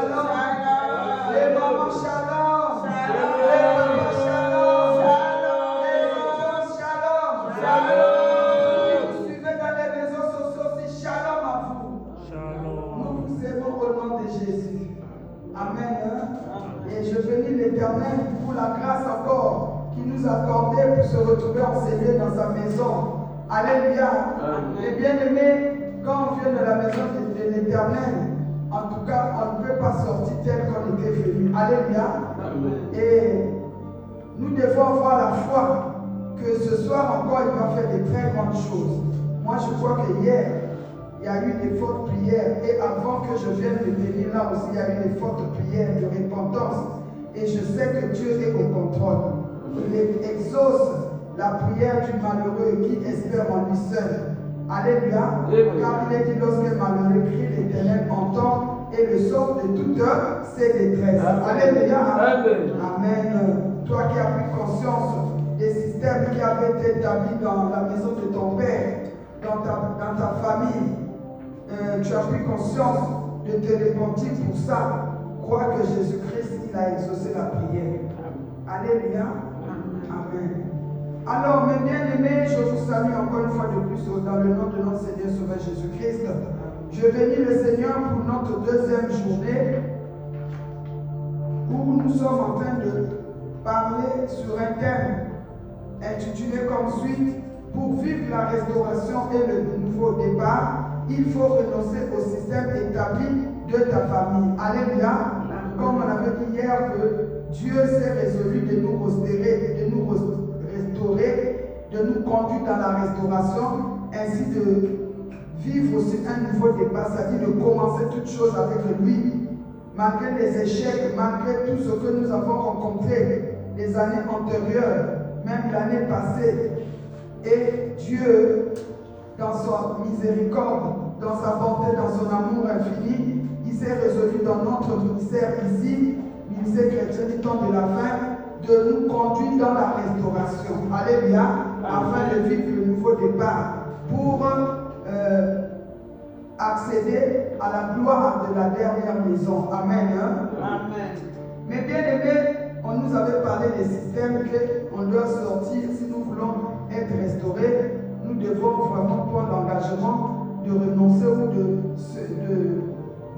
Shalom. Les mamans, shalom. Les papas, shalom. Les enfants, shalom. Vous qui nous suivez dans les réseaux sociaux aussi, shalom à vous. Nous vous aimons au nom de Jésus. Amen. Et je bénis l'Éternel pour la grâce encore qu'il nous a accordée pour se retrouver enseigner dans sa maison. Alléluia. Les bien-aimés, quand on vient de la maison de l'Éternel, en tout cas, on ne peut pas sortir tel qu'on était venu. Alléluia. Et nous devons avoir la foi que ce soir encore, il va faire de très grandes choses. Moi, je crois que hier, il y a eu des fortes prières. Et avant que je vienne de venir là aussi, il y a eu des fortes prières de repentance. Et je sais que Dieu est au contrôle. Il exauce la prière du malheureux qui espère en lui seul. Alléluia. Car il est dit, lorsque le malheureux crie, l'Éternel entend et le sauve de toute ses détresses. Alléluia. Amen. Toi qui as pris conscience des systèmes qui avaient été établis dans la maison de ton père, dans ta famille, tu as pris conscience de te repentir pour ça. Crois que Jésus-Christ, il a exaucé la prière. Alléluia. Amen. Alors, mes bien-aimés, je vous salue encore une fois de plus dans le nom de notre Seigneur Sauveur Jésus-Christ. Je bénis le Seigneur pour notre deuxième journée où nous sommes en train de parler sur un thème intitulé comme suite: pour vivre la restauration et le nouveau départ, il faut renoncer au système établi de ta famille. Alléluia. Comme on avait dit hier que Dieu s'est résolu de nous restaurer, de nous conduire dans la restauration, ainsi de vivre aussi un nouveau départ, c'est-à-dire de commencer toutes choses avec lui, malgré les échecs, malgré tout ce que nous avons rencontré les années antérieures, même l'année passée. Et Dieu, dans sa miséricorde, dans sa bonté, dans son amour infini, il s'est résolu dans notre ministère ici, ministère chrétien du temps de la fin, de nous conduire dans la restauration. Alléluia. Afin de vivre le nouveau départ pour accéder à la gloire de la dernière maison. Amen. Amen. Mais bien aimés, on nous avait parlé des systèmes qu'on doit sortir si nous voulons être restaurés. Nous devons vraiment prendre l'engagement de renoncer ou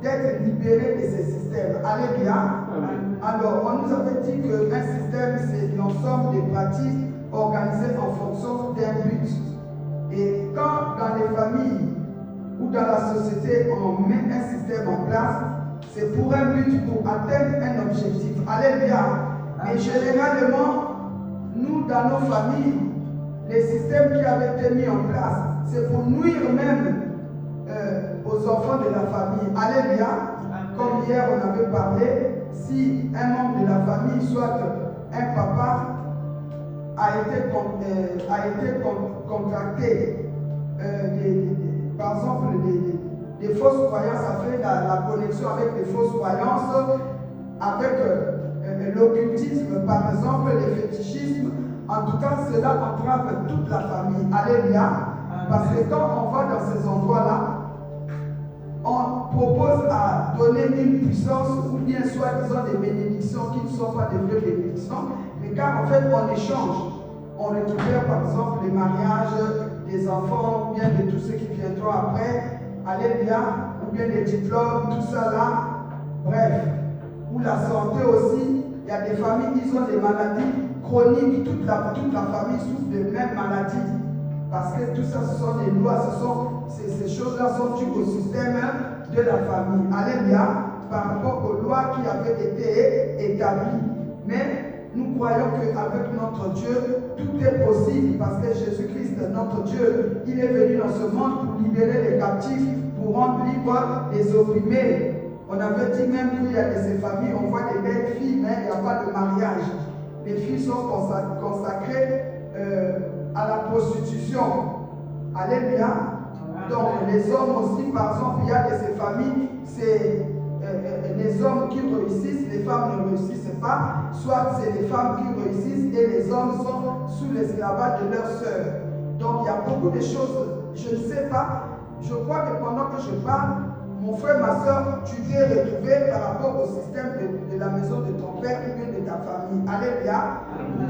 d'être libérés de ces systèmes. Alléluia. Alors, on nous avait dit qu'un système, c'est l'ensemble des pratiques organisées en fonction d'un but. Et quand dans les familles ou dans la société, on met un système en place, c'est pour un but, pour atteindre un objectif. Alléluia. Et généralement, nous, dans nos familles, les systèmes qui avaient été mis en place, c'est pour nuire même aux enfants de la famille. Alléluia. Comme hier on avait parlé, si un membre de la famille, soit un papa, a été contracté, par exemple, des fausses croyances, a fait la connexion avec des fausses croyances, avec l'occultisme, par exemple, les fétichismes. En tout cas, cela entrave toute la famille. Alléluia. Parce que quand on va dans ces endroits-là, on propose à donner une puissance ou bien soi-disant des bénédictions qui ne sont pas des vraies bénédictions, mais car en fait on échange. On récupère par exemple les mariages des enfants ou bien de tous ceux qui viendront après. Alléluia. Ou bien les diplômes, tout ça là. Bref. Ou la santé aussi. Il y a des familles qui ont des maladies chroniques. Toute la famille souffre de mêmes maladies. Parce que tout ça, ce sont des lois, ces choses-là sont dues au système de la famille. Alléluia. Par rapport aux lois qui avaient été établies. Mais nous croyons qu'avec notre Dieu, tout est possible. Parce que Jésus-Christ, notre Dieu, il est venu dans ce monde pour libérer les captifs, pour rendre libres les opprimés. On avait dit même qu'il y a de ces familles, on voit des belles filles, mais il n'y a pas de mariage. Les filles sont consacrées à la prostitution. Alléluia. Donc les hommes aussi, par exemple, il y a de ces familles, c'est les hommes qui réussissent, les femmes ne réussissent pas, soit c'est les femmes qui réussissent et les hommes sont sous l'esclavage de leurs sœurs. Donc il y a beaucoup de choses, je ne sais pas, je crois que pendant que je parle, mon frère, ma soeur, tu t'es retrouvé par rapport au système de la maison de ton père ou bien de ta famille. Alléluia.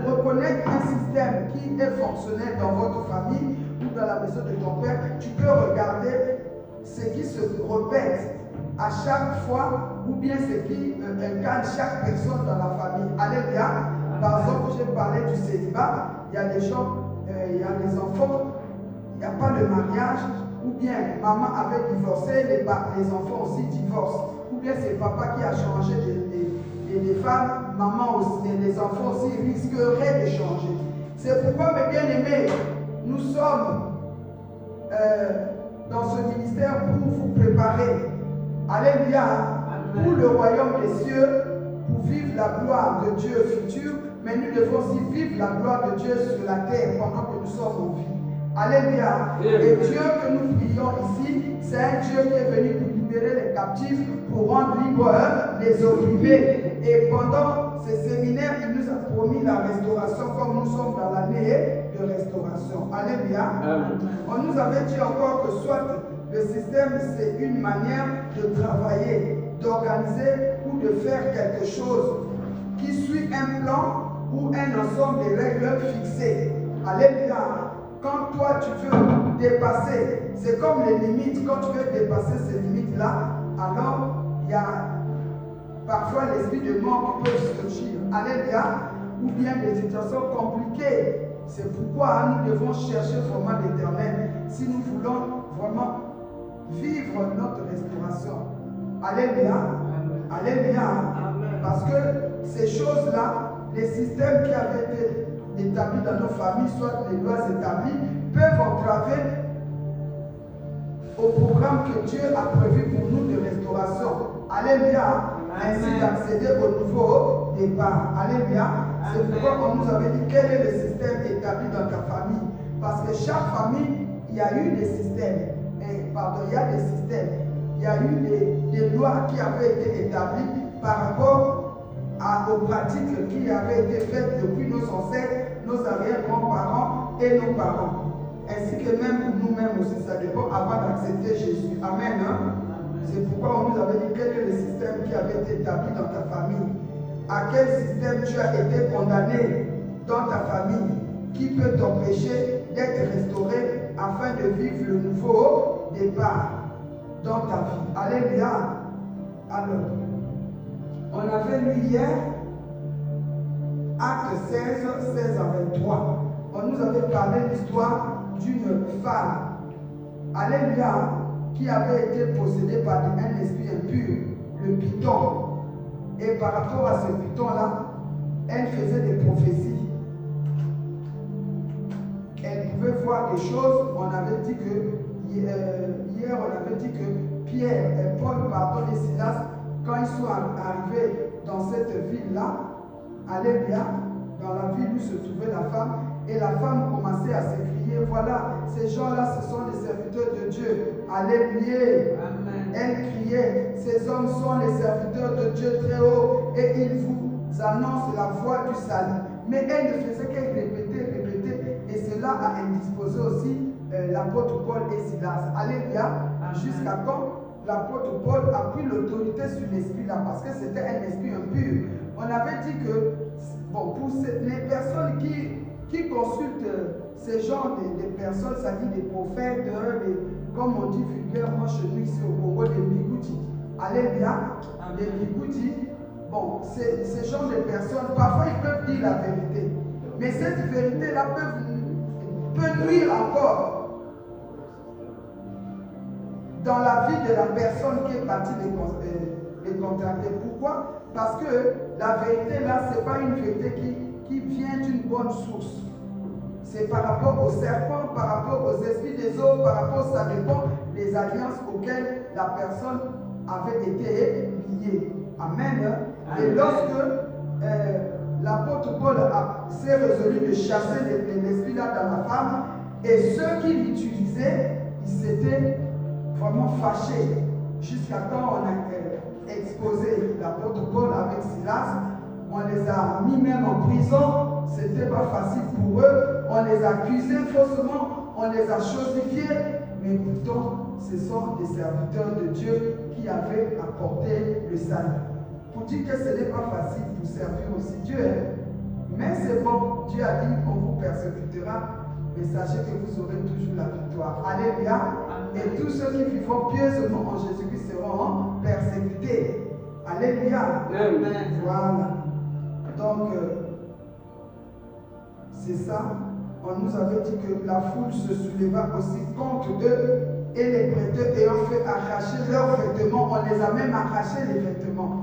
Pour reconnaître un système qui est fonctionnel dans votre famille ou dans la maison de ton père, tu peux regarder ce qui se répète à chaque fois ou bien ce qui incarne chaque personne dans la famille. Alléluia. Par exemple, j'ai parlé du célibat, il y a des gens, il y a des enfants, il n'y a pas le mariage, ou bien maman avait divorcé, les enfants aussi divorcent, ou bien c'est papa qui a changé des femmes, maman aussi, et les enfants aussi risqueraient de changer. C'est pourquoi, mes bien-aimés, nous sommes dans ce ministère pour vous préparer. Alléluia. Pour le royaume des cieux, pour vivre la gloire de Dieu futur, mais nous devons aussi vivre la gloire de Dieu sur la terre pendant que nous sommes en vie. Alléluia. Et Dieu que nous prions ici, c'est un Dieu qui est venu pour libérer les captifs, pour rendre libres les opprimés. Et pendant ces séminaires, il nous a promis la restauration, comme nous sommes dans l'année de restauration. Alléluia. On nous avait dit encore que soit le système, c'est une manière de travailler, d'organiser ou de faire quelque chose qui suit un plan ou un ensemble de règles fixées. Alléluia. Quand toi tu veux dépasser, c'est comme les limites, quand tu veux dépasser ces limites-là, alors il y a parfois l'esprit de mort qui peut surgir. Alléluia. Ou bien des situations compliquées. C'est pourquoi nous devons chercher vraiment l'Éternel si nous voulons vraiment vivre notre restauration. Alléluia. Alléluia. Parce que ces choses-là, les systèmes qui avaient été établis dans nos familles, soit les lois établies, peuvent entraver au programme que Dieu a prévu pour nous de restauration. Alléluia. Ainsi d'accéder au nouveau départ. Alléluia. C'est pourquoi on nous avait dit quel est le système établi dans ta famille. Parce que chaque famille, il y a eu des systèmes. Il y a des systèmes. Il y a eu des lois qui avaient été établies par rapport aux pratiques qui avaient été faites depuis nos ancêtres, nos arrière-grands-parents et nos parents. Ainsi que même nous-mêmes aussi, ça dépend avant d'accepter Jésus. Amen. C'est pourquoi on nous avait dit quel est le système qui avait été établi dans ta famille. À quel système tu as été condamné dans ta famille qui peut t'empêcher d'être restauré afin de vivre le nouveau départ dans ta vie. Alléluia. Alors, on avait lu hier Acte 16 à 23. On nous avait parlé de l'histoire d'une femme, alléluia, qui avait été possédée par un esprit impur, le python. Et par rapport à ce python-là, elle faisait des prophéties. Elle pouvait voir des choses. On avait dit que, hier on avait dit que Pierre et Paul, pardon, et Silas, quand ils sont arrivés dans cette ville-là, alléluia, dans la ville où se trouvait la femme, et la femme commençait à s'écrier, voilà, ces gens-là, ce sont les serviteurs de Dieu. Alléluia. Amen. Elle criait, ces hommes sont les serviteurs de Dieu très haut, et ils vous annoncent la voie du salut. Mais elle ne faisait que répéter, et cela a indisposé aussi l'apôtre Paul et Silas. Alléluia. Jusqu'à quand l'apôtre Paul a pris l'autorité sur l'esprit-là, parce que c'était un esprit impur. On avait dit que, bon, pour les personnes qui consultent ces genres de personnes, ça dit des prophètes, comme on dit vulgairement chez nous ici au Congo, des bigoutis. Alléluia, des bigoutis. Bon, ces genres de personnes, parfois ils peuvent dire la vérité, mais cette vérité-là peut nuire encore dans la vie de la personne qui est partie les contracter. Pourquoi? Parce que la vérité là, ce n'est pas une vérité qui vient d'une bonne source. C'est par rapport aux serpents, par rapport aux esprits des eaux, par rapport, ça dépend des alliances auxquelles la personne avait été liée. Amen. Et lorsque l'apôtre Paul s'est résolu de chasser l'esprit là dans la femme, et ceux qui l'utilisaient, ils s'étaient vraiment fâchés. Jusqu'à quand on a exposé l'apôtre Paul avec Silas, on les a mis même en prison, c'était pas facile pour eux, on les accusait faussement, on les a chosifiés, mais pourtant, ce sont des serviteurs de Dieu qui avaient apporté le salut. Pour dire que ce n'est pas facile pour servir aussi Dieu, hein. Mais c'est bon, Dieu a dit qu'on vous persécutera, mais sachez que vous aurez toujours la victoire. Alléluia. Et tous ceux qui vivront pieusement en Jésus-Christ seront persécutés. Alléluia. Amen. Voilà. Donc, c'est ça. On nous avait dit que la foule se souleva aussi contre eux et les prêteurs ayant fait arracher leurs vêtements, on les a même arraché les vêtements.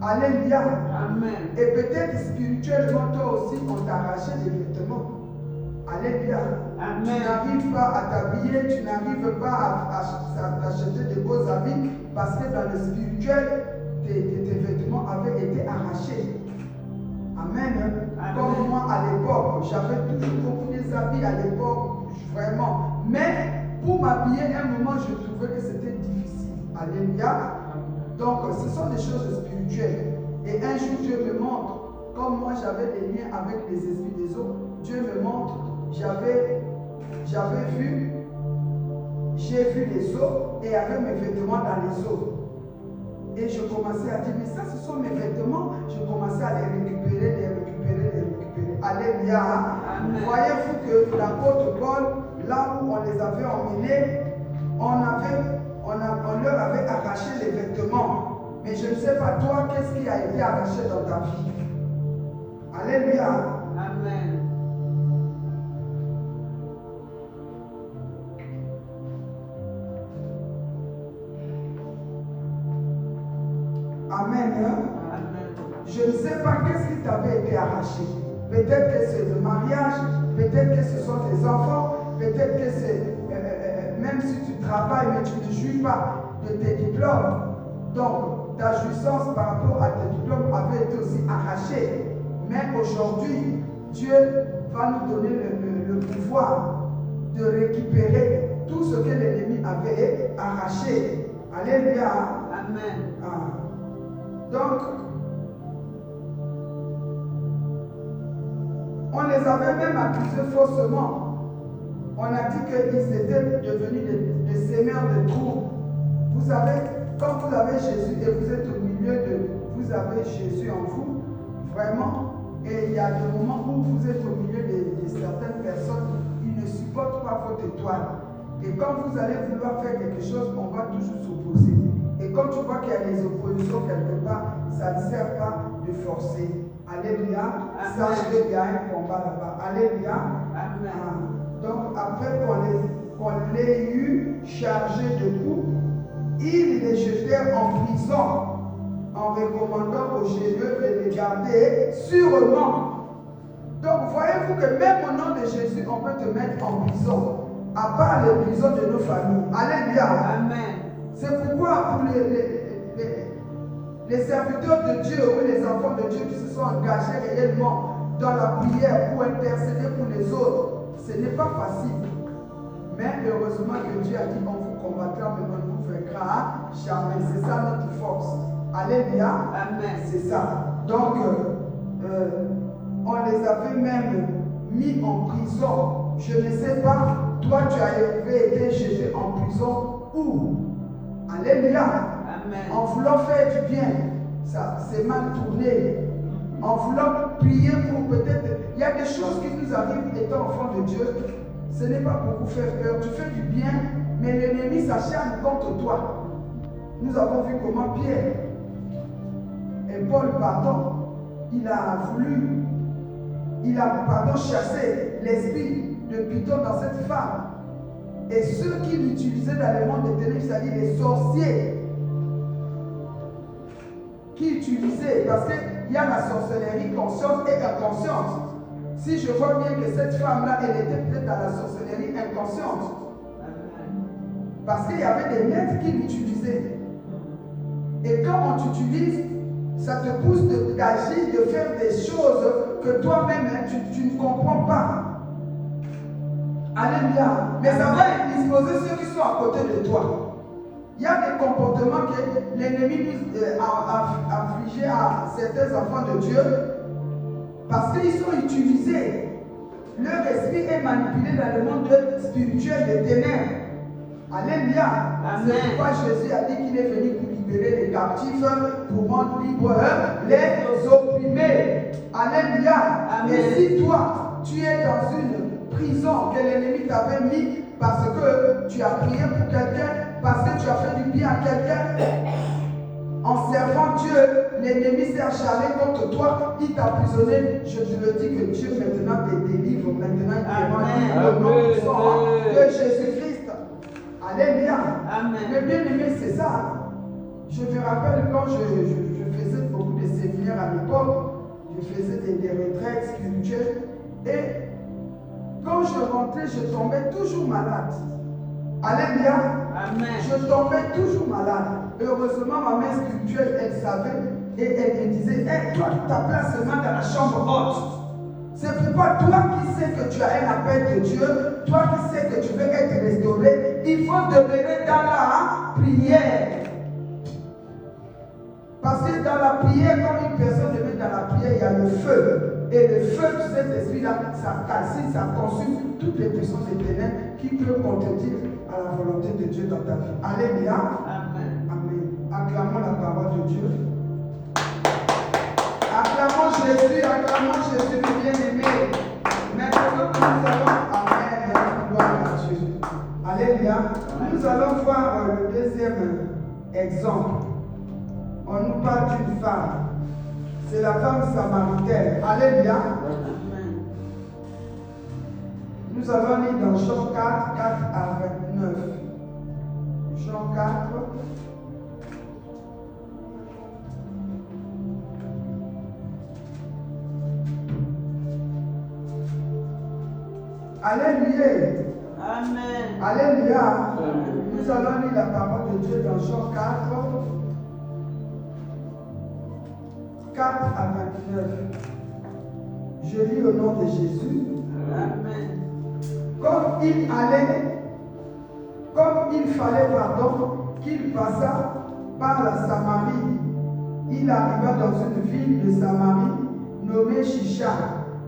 Alléluia. Amen. Et peut-être spirituellement, toi aussi, on t'a arraché les vêtements. Alléluia. Amen. Tu n'arrives pas à t'habiller, tu n'arrives pas à t'acheter de beaux habits parce que dans le spirituel, tes vêtements avaient été arrachés. Amen. Amen. Comme moi à l'époque, j'avais toujours beaucoup des habits à l'époque, vraiment. Mais pour m'habiller, un moment, je trouvais que c'était difficile. Alléluia. Donc, ce sont des choses spirituelles. Et un jour, Dieu me montre, comme moi j'avais des liens avec les esprits des eaux, Dieu me montre, j'ai vu les eaux et avait mes vêtements dans les eaux. Et je commençais à dire, mais ça, ce sont mes vêtements. Je commençais à les récupérer. Alléluia. Voyez-vous que l'apôtre Paul, là où on les avait emmenés, on leur avait arraché les vêtements. Mais je ne sais pas, toi, qu'est-ce qui a été arraché dans ta vie? Alléluia. Amen. Amen. Amen. Je ne sais pas qu'est-ce qui t'avait été arraché. Peut-être que c'est le mariage, peut-être que ce sont tes enfants, peut-être que c'est même si tu travailles mais tu ne jouis pas de tes diplômes. Donc ta jouissance par rapport à tes diplômes avait été aussi arrachée. Mais aujourd'hui, Dieu va nous donner le pouvoir de récupérer tout ce que l'ennemi avait arraché. Alléluia. Amen. Donc, on les avait même accusés faussement. On a dit qu'ils étaient devenus des sémeurs de troubles. Vous savez, quand vous avez Jésus et vous êtes au milieu vous avez Jésus en vous, vraiment, et il y a des moments où vous êtes au milieu de certaines personnes, ils ne supportent pas votre étoile. Et quand vous allez vouloir faire quelque chose, on va toujours s'opposer. Et quand tu vois qu'il y a des oppositions quelque part, ça ne sert pas de forcer. Alléluia. Sache qu'il y a un combat là-bas. Alléluia. Amen. Donc après qu'on l'ait eu chargé de coups, ils les jetèrent en prison en recommandant aux généreux de les garder sûrement. Donc voyez-vous que même au nom de Jésus, on peut te mettre en prison, à part les prisons de nos familles. Alléluia. Amen. C'est pourquoi pour les serviteurs de Dieu ou les enfants de Dieu qui se sont engagés réellement dans la prière pour intercéder pour les autres, ce n'est pas facile. Mais heureusement que Dieu a dit on vous combattra, mais on vous vaincra jamais. C'est ça notre force. Alléluia. Amen. C'est ça. Donc, on les avait même mis en prison. Je ne sais pas, toi tu avais été jeté en prison où? Alléluia. Amen. En voulant faire du bien, ça c'est mal tourné. En voulant prier pour peut-être. Il y a des choses qui nous arrivent étant enfants de Dieu. Ce n'est pas pour vous faire peur. Tu fais du bien, mais l'ennemi s'acharne contre toi. Nous avons vu comment Pierre et Paul, il a chassé l'esprit de Python dans cette femme. Et ceux qui l'utilisaient dans le monde des ténèbres, c'est-à-dire les sorciers, qui utilisaient, parce qu'il y a la sorcellerie consciente et inconsciente. Si je vois bien que cette femme-là, elle était peut-être dans la sorcellerie inconsciente. Parce qu'il y avait des maîtres qui l'utilisaient. Et quand on t'utilise, ça te pousse d'agir, de faire des choses que toi-même, tu ne comprends pas. Alléluia. Mais ça va indisposer ceux qui sont à côté de toi. Il y a des comportements que l'ennemi a affligés à certains enfants de Dieu parce qu'ils sont utilisés. Leur esprit est manipulé dans le monde spirituel des ténèbres. Alléluia. Amen. C'est pourquoi Jésus a dit qu'il est venu pour libérer les captifs, pour rendre libres les opprimés. Alléluia. Amen. Et si toi, tu es dans une prison que l'ennemi t'avait mis parce que tu as prié pour quelqu'un, parce que tu as fait du bien à quelqu'un, en servant Dieu, l'ennemi s'est acharné contre toi, il t'a emprisonné. Je te le dis que Dieu maintenant te délivre, maintenant il te rend libre au nom puissant de Jésus-Christ. Alléluia. Amen. Mais bien aimé, c'est ça. Je me rappelle quand je faisais beaucoup de séminaires à l'époque, je faisais des retraites spirituelles et quand je rentrais, je tombais toujours malade. Alléluia. Amen. Je tombais toujours malade. Heureusement, ma mère spirituelle, elle savait et elle me disait, hey, toi, ta place seulement dans la chambre haute. C'est pourquoi toi qui sais que tu as un appel de Dieu, toi qui sais que tu veux être restauré, il faut demeurer dans la prière. Parce que dans la prière, quand une personne demeure dans la prière, il y a le feu. Et le feu de cet esprit-là, ça calcine, ça consume toutes les puissances des ténèbres qui peuvent contredire à la volonté de Dieu dans ta vie. Alléluia. Amen. Amen. Acclamons la parole de Dieu. Acclamons Jésus, bien-aimé. Maintenant, nous allons, Amen, gloire à Dieu. Alléluia. Nous allons voir le deuxième exemple. On nous parle d'une femme. C'est la femme samaritaine. Alléluia. Amen. Nous allons lire dans Jean 4, 4 à 29. Jean 4. Alléluia. Amen. Alléluia. Nous allons lire la parole de Dieu dans Jean 4, 4 à 29. Je lis au nom de Jésus. Amen. Comme il fallait, qu'il passa par la Samarie, il arriva dans une ville de Samarie nommée Shishar,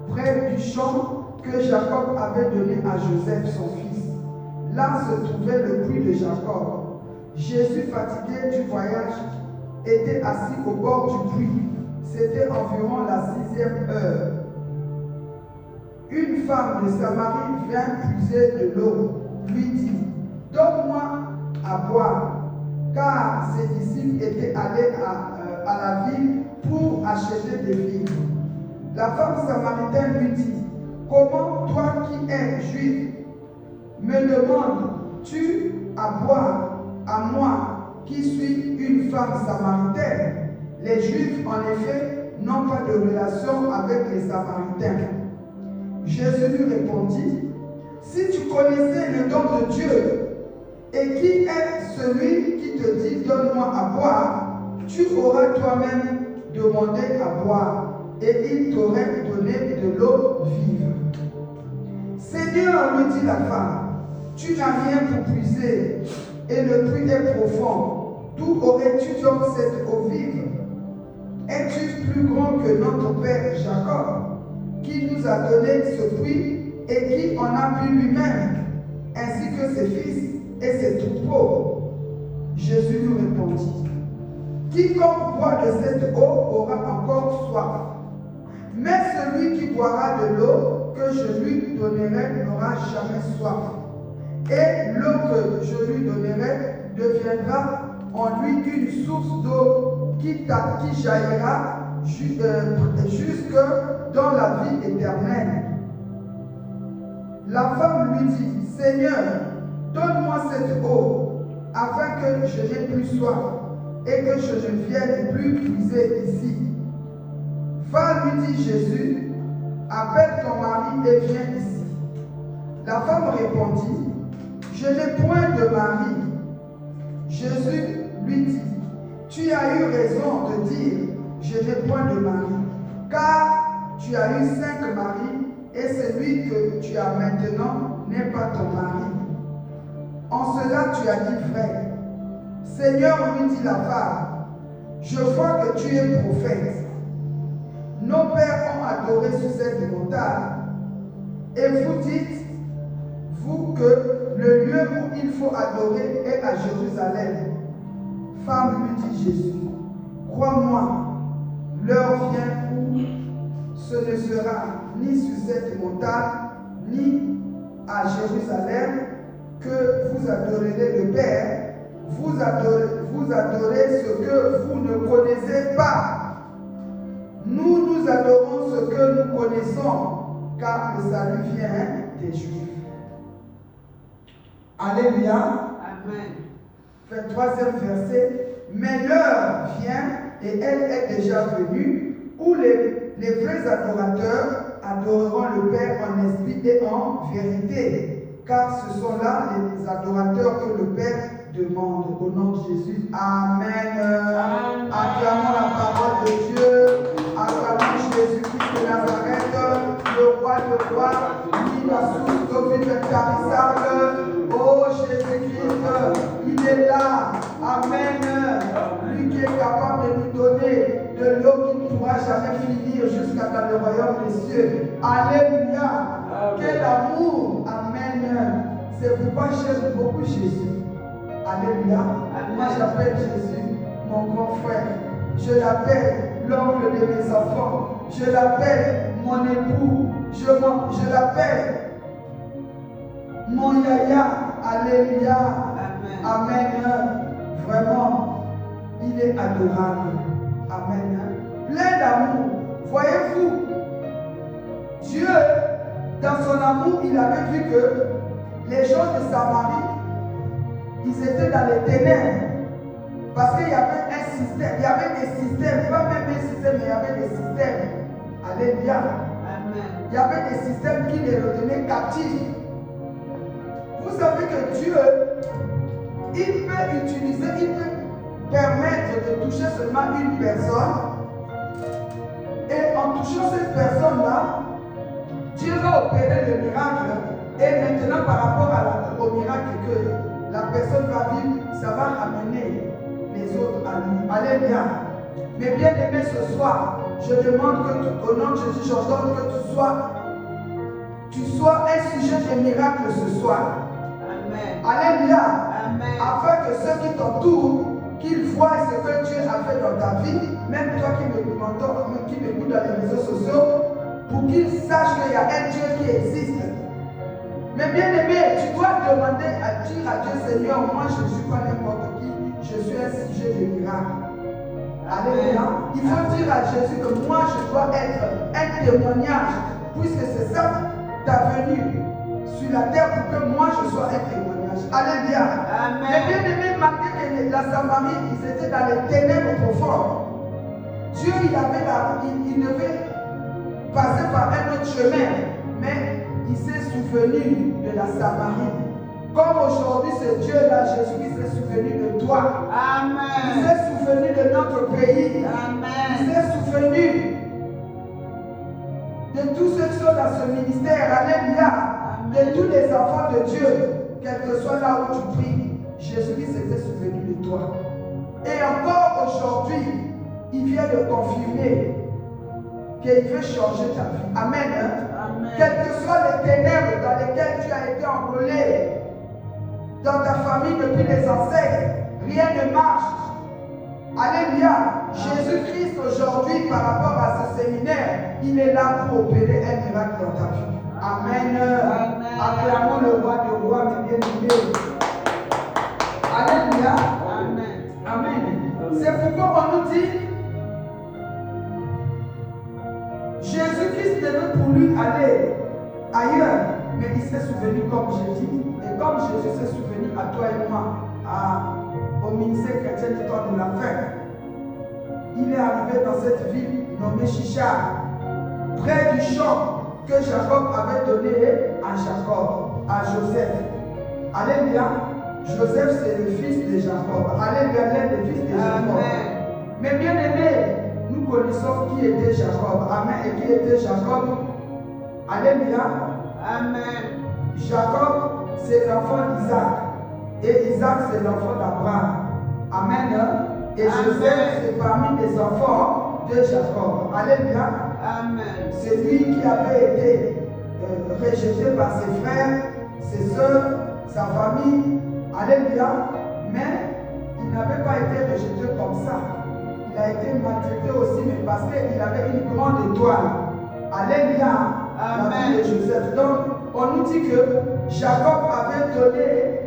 près du champ que Jacob avait donné à Joseph, son fils. Là se trouvait le puits de Jacob. Jésus, fatigué du voyage, était assis au bord du puits. C'était environ la 6e heure. Une femme de Samarie vint puiser de l'eau, lui dit, donne-moi à boire, car ses disciples étaient allés à la ville pour acheter des vivres. La femme samaritaine lui dit, comment toi qui es juif me demandes-tu à boire à moi qui suis une femme samaritaine? Les Juifs, en effet, n'ont pas de relation avec les Samaritains. Jésus lui répondit, si tu connaissais le don de Dieu et qui est celui qui te dit donne-moi à boire, tu auras toi-même demandé à boire et il t'aurait donné de l'eau vive. Seigneur, lui dit la femme, tu n'as rien pour puiser et le puits est profond. D'où aurais-tu donc cette eau vive? Es-tu plus grand que notre père Jacob, qui nous a donné ce puits et qui en a bu lui-même, ainsi que ses fils et ses troupeaux? Jésus lui répondit, quiconque boit de cette eau aura encore soif, mais celui qui boira de l'eau que je lui donnerai n'aura jamais soif. Et l'eau que je lui donnerai deviendra en lui une source d'eau qui jaillira jusque dans la vie éternelle. La femme lui dit, Seigneur, donne-moi cette eau, afin que je n'ai plus soif et que je ne vienne plus puiser ici. Va, lui dit Jésus, appelle ton mari et viens ici. La femme répondit, je n'ai point de mari. Jésus lui dit, tu as eu raison de dire, je n'ai point de mari, car tu as eu 5 maris, et celui que tu as maintenant n'est pas ton mari. En cela tu as dit vrai. Seigneur, lui dit la femme, je vois que tu es prophète. Nos pères ont adoré sur cette montagne, et vous dites, vous, que le lieu lieu où il faut adorer est à Jérusalem. Femme, lui dit Jésus, crois-moi, l'heure vient où ce ne sera ni sur cette montagne, ni à Jérusalem que vous adorerez le Père. Vous adorez ce que vous ne connaissez pas. Nous adorons ce que nous connaissons, car le salut vient des Juifs. Alléluia. Amen. 23e verset. Mais l'heure vient, et elle est déjà venue, où les vrais adorateurs adoreront le Père en esprit et en vérité, car ce sont là les adorateurs que le Père demande. Au nom de Jésus. Amen. Amen. Acclamons la parole de Dieu. Acclamons Jésus-Christ de Nazareth, le roi de gloire, qui la source d'aucune intarissable. Oh Jésus-Christ, il est là. Amen. Lui qui est capable de nous donner de l'eau qui ne pourra jamais finir jusqu'à dans le royaume des cieux. Alléluia. Quel amour. Amen. C'est pourquoi j'aime beaucoup Jésus. Alléluia. Moi j'appelle Jésus mon grand frère. Je l'appelle l'oncle de mes enfants. Je l'appelle mon époux. Je l'appelle mon yaya. Alléluia. Amen. Vraiment, il est adorable. Amen. Plein d'amour. Voyez-vous, Dieu, dans son amour, il avait vu que les gens de Samarie, ils étaient dans les ténèbres. Parce qu'il y avait un système, il y avait des systèmes, pas même un système, mais il y avait des systèmes. Alléluia. Il y avait des systèmes qui les retenaient captifs. Vous savez que Dieu, il peut utiliser, il peut permettre de toucher seulement une personne. Et en touchant cette personne-là, Dieu va opérer le miracle. Et maintenant, par rapport au miracle que la personne va vivre, ça va ramener les autres à lui. Alléluia. Mais bien aimé ce soir, je demande que, au nom de Jésus, j'ordonne que tu sois un sujet de miracle ce soir. Amen. Alléluia. Amen. Afin que ceux qui t'entourent, qu'ils voient ce que Dieu a fait dans ta vie, même toi qui m'écoutes dans les réseaux sociaux, pour qu'ils sachent qu'il y a un Dieu qui existe. Mais bien aimé, tu dois demander à dire à Dieu, Seigneur, moi je ne suis pas n'importe qui, je suis un sujet de miracle. Alléluia. Il faut dire à Jésus que moi je dois être un témoignage, puisque c'est ça ta venue sur la terre pour que moi je sois un témoignage. Alléluia. Amen. Mais bien aimé, malgré que la Samarie, ils étaient dans les ténèbres profondes, Dieu il devait passer par un autre chemin, mais il s'est souvenu de la Samarie. Comme aujourd'hui, ce Dieu-là, Jésus, qui s'est souvenu de toi. Amen. Il s'est souvenu de notre pays. Amen. Il s'est souvenu de tous ceux qui sont dans ce ministère. Alléluia. De tous les enfants de Dieu, quel que soit là où tu pries, Jésus-Christ s'était souvenu de toi. Et encore aujourd'hui, il vient de confirmer qu'il veut changer ta vie. Amen. Amen. Quelles que soient les ténèbres dans lesquelles tu as été enrôlé, dans ta famille depuis les ancêtres, rien ne marche. Alléluia. Jésus-Christ aujourd'hui, par rapport à ce séminaire, il est là pour opérer un miracle dans ta vie. Amen. Amen. Acclamons le roi des rois, mes bien-aimés. Alléluia. Amen. Amen. C'est pourquoi on nous dit, Jésus-Christ devait pour lui aller ailleurs, mais il s'est souvenu, comme j'ai dit, et comme Jésus s'est souvenu à toi et moi, au ministère chrétien du temps de la fin, il est arrivé dans cette ville nommée Chichar, près du champ que Jacob avait donné à Joseph. Alléluia. Joseph, c'est le fils de Jacob. Alléluia, l'un des fils de Jacob. Amen. Mais bien aimé, nous connaissons qui était Jacob. Amen. Et qui était Jacob? Alléluia. Amen. Jacob, c'est l'enfant d'Isaac. Et Isaac, c'est l'enfant d'Abraham. Amen. Et Joseph, c'est parmi les enfants de Jacob. Alléluia. Amen. C'est lui qui avait été rejeté par ses frères, ses soeurs, sa famille. Alléluia. Mais il n'avait pas été rejeté comme ça. Il a été maltraité aussi, mais parce qu'il avait une grande étoile. Alléluia. Amen. De Joseph. Donc, on nous dit que Jacob avait donné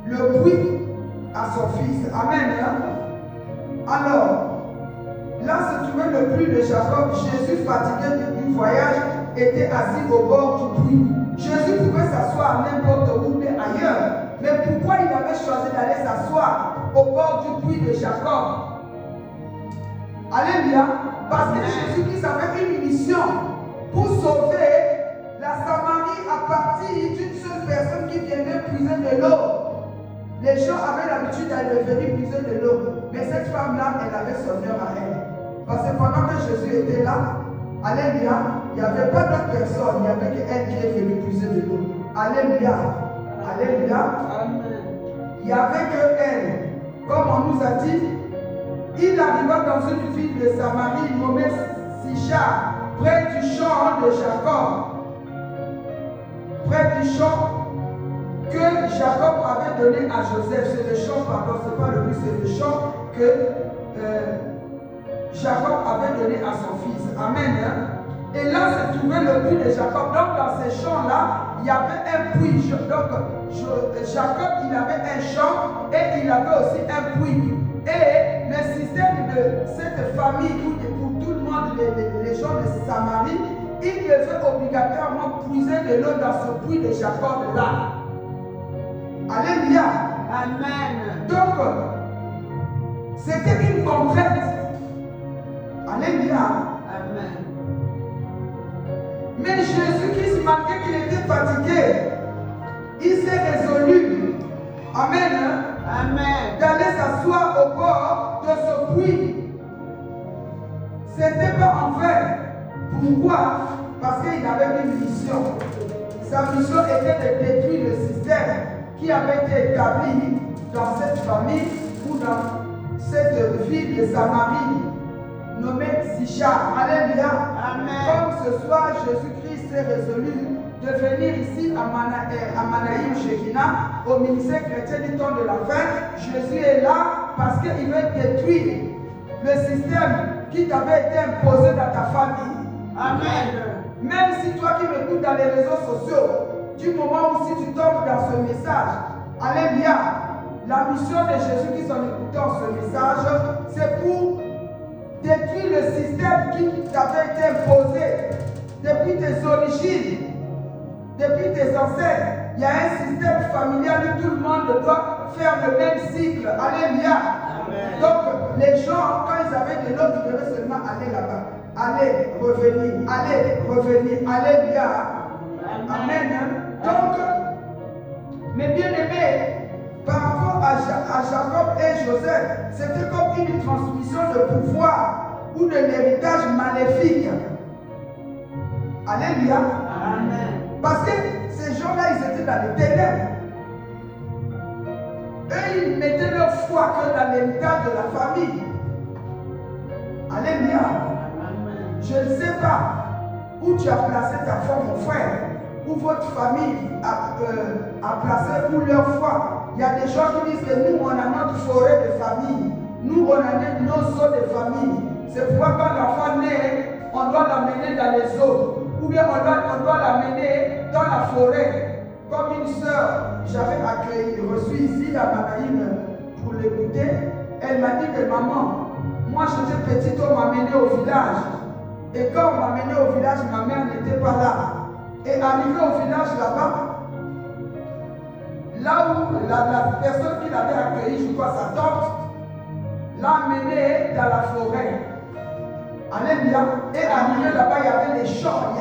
le puits à son fils. Amen. Alors, là se trouvait le puits de Jacob. Jésus, fatigué du voyage, était assis au bord du puits. Jésus pouvait s'asseoir n'importe où, mais ailleurs. Mais pourquoi il avait choisi d'aller s'asseoir au bord du puits de Jacob? Alléluia. Parce que Jésus-Christ avait une mission pour sauver la Samarie à partir d'une seule personne qui viendrait puiser de l'eau. Les gens avaient l'habitude d'aller venir puiser de l'eau. Mais cette femme-là, elle avait son heure à elle. Parce que pendant que Jésus était là, alléluia, il n'y avait pas d'autres personnes. Il n'y avait qu'elle qui est venue puiser de l'eau. Alléluia. Alléluia. Il n'y avait que elle. Comme on nous a dit, il arriva dans une ville de Samarie nommée Sichar, près du champ de Jacob. Près du champ que Jacob avait donné à Joseph. C'est le champ, pardon, ce n'est pas le but, c'est le champ que Jacob avait donné à son fils. Amen. Et là se trouvait le puits de Jacob. Donc dans ces champs-là, il y avait un puits. Donc Jacob, il avait un champ et il avait aussi un puits. Et le système de cette famille, pour tout le monde, les gens de Samarie, ils devaient obligatoirement puiser de l'eau dans ce puits de Jacob là. Alléluia. Amen. Donc, c'était une contrainte. Alléluia. Amen. Mais Jésus-Christ, malgré qu'il était fatigué, il s'est résolu. Amen. Amen. D'aller s'asseoir au bord de ce puits. Ce n'était pas en vain. Pourquoi? Parce qu'il avait une mission. Sa mission était de détruire le système qui avait été établi dans cette famille ou dans cette ville de Samarie nommée Sichar. Alléluia. Amen. Comme ce soir, Jésus-Christ s'est résolu de venir ici à Manaïm Shekinah, au ministère chrétien du temps de la fin. Jésus est là parce qu'il veut détruire le système qui t'avait été imposé dans ta famille. Amen. Même si toi qui m'écoutes dans les réseaux sociaux, du moment où si tu tombes dans ce message, alléluia, la mission de Jésus-Christ en écoutant ce message, c'est pour détruire le système qui t'avait été imposé depuis tes origines, depuis tes ancêtres. Il y a un système familial où tout le monde doit faire le même cycle. Alléluia. Amen. Donc les gens, quand ils avaient de l'eau, ils devaient seulement aller là-bas. Aller, revenir, aller, revenir. Alléluia. Amen. Donc, mes bien-aimés, par rapport à Jacob et Joseph, c'était comme une transmission de pouvoir ou de l'héritage maléfique. Alléluia. Amen. Parce que ces gens-là, ils étaient dans les ténèbres. Eux, ils mettaient leur foi que dans l'héritage de la famille. Alléluia. Amen. Je ne sais pas où tu as placé ta foi, mon frère, où votre famille a placé où leur foi. Il y a des gens qui disent que nous, on a notre forêt de famille. Nous, on a nos eaux de famille. C'est pourquoi quand l'enfant naît, on doit l'amener dans les eaux. Ou bien on doit l'amener dans la forêt. Comme une sœur, j'avais reçu ici à Manaïm pour l'écouter. Elle m'a dit que maman, moi j'étais petite, on m'a amené au village. Et quand on m'a amené au village, ma mère n'était pas là. Et arrivé au village là-bas, là où la personne qui l'avait accueilli, je crois sa tante, l'a amené dans la forêt. Alléluia. Et arrivé là-bas, il y avait les champs,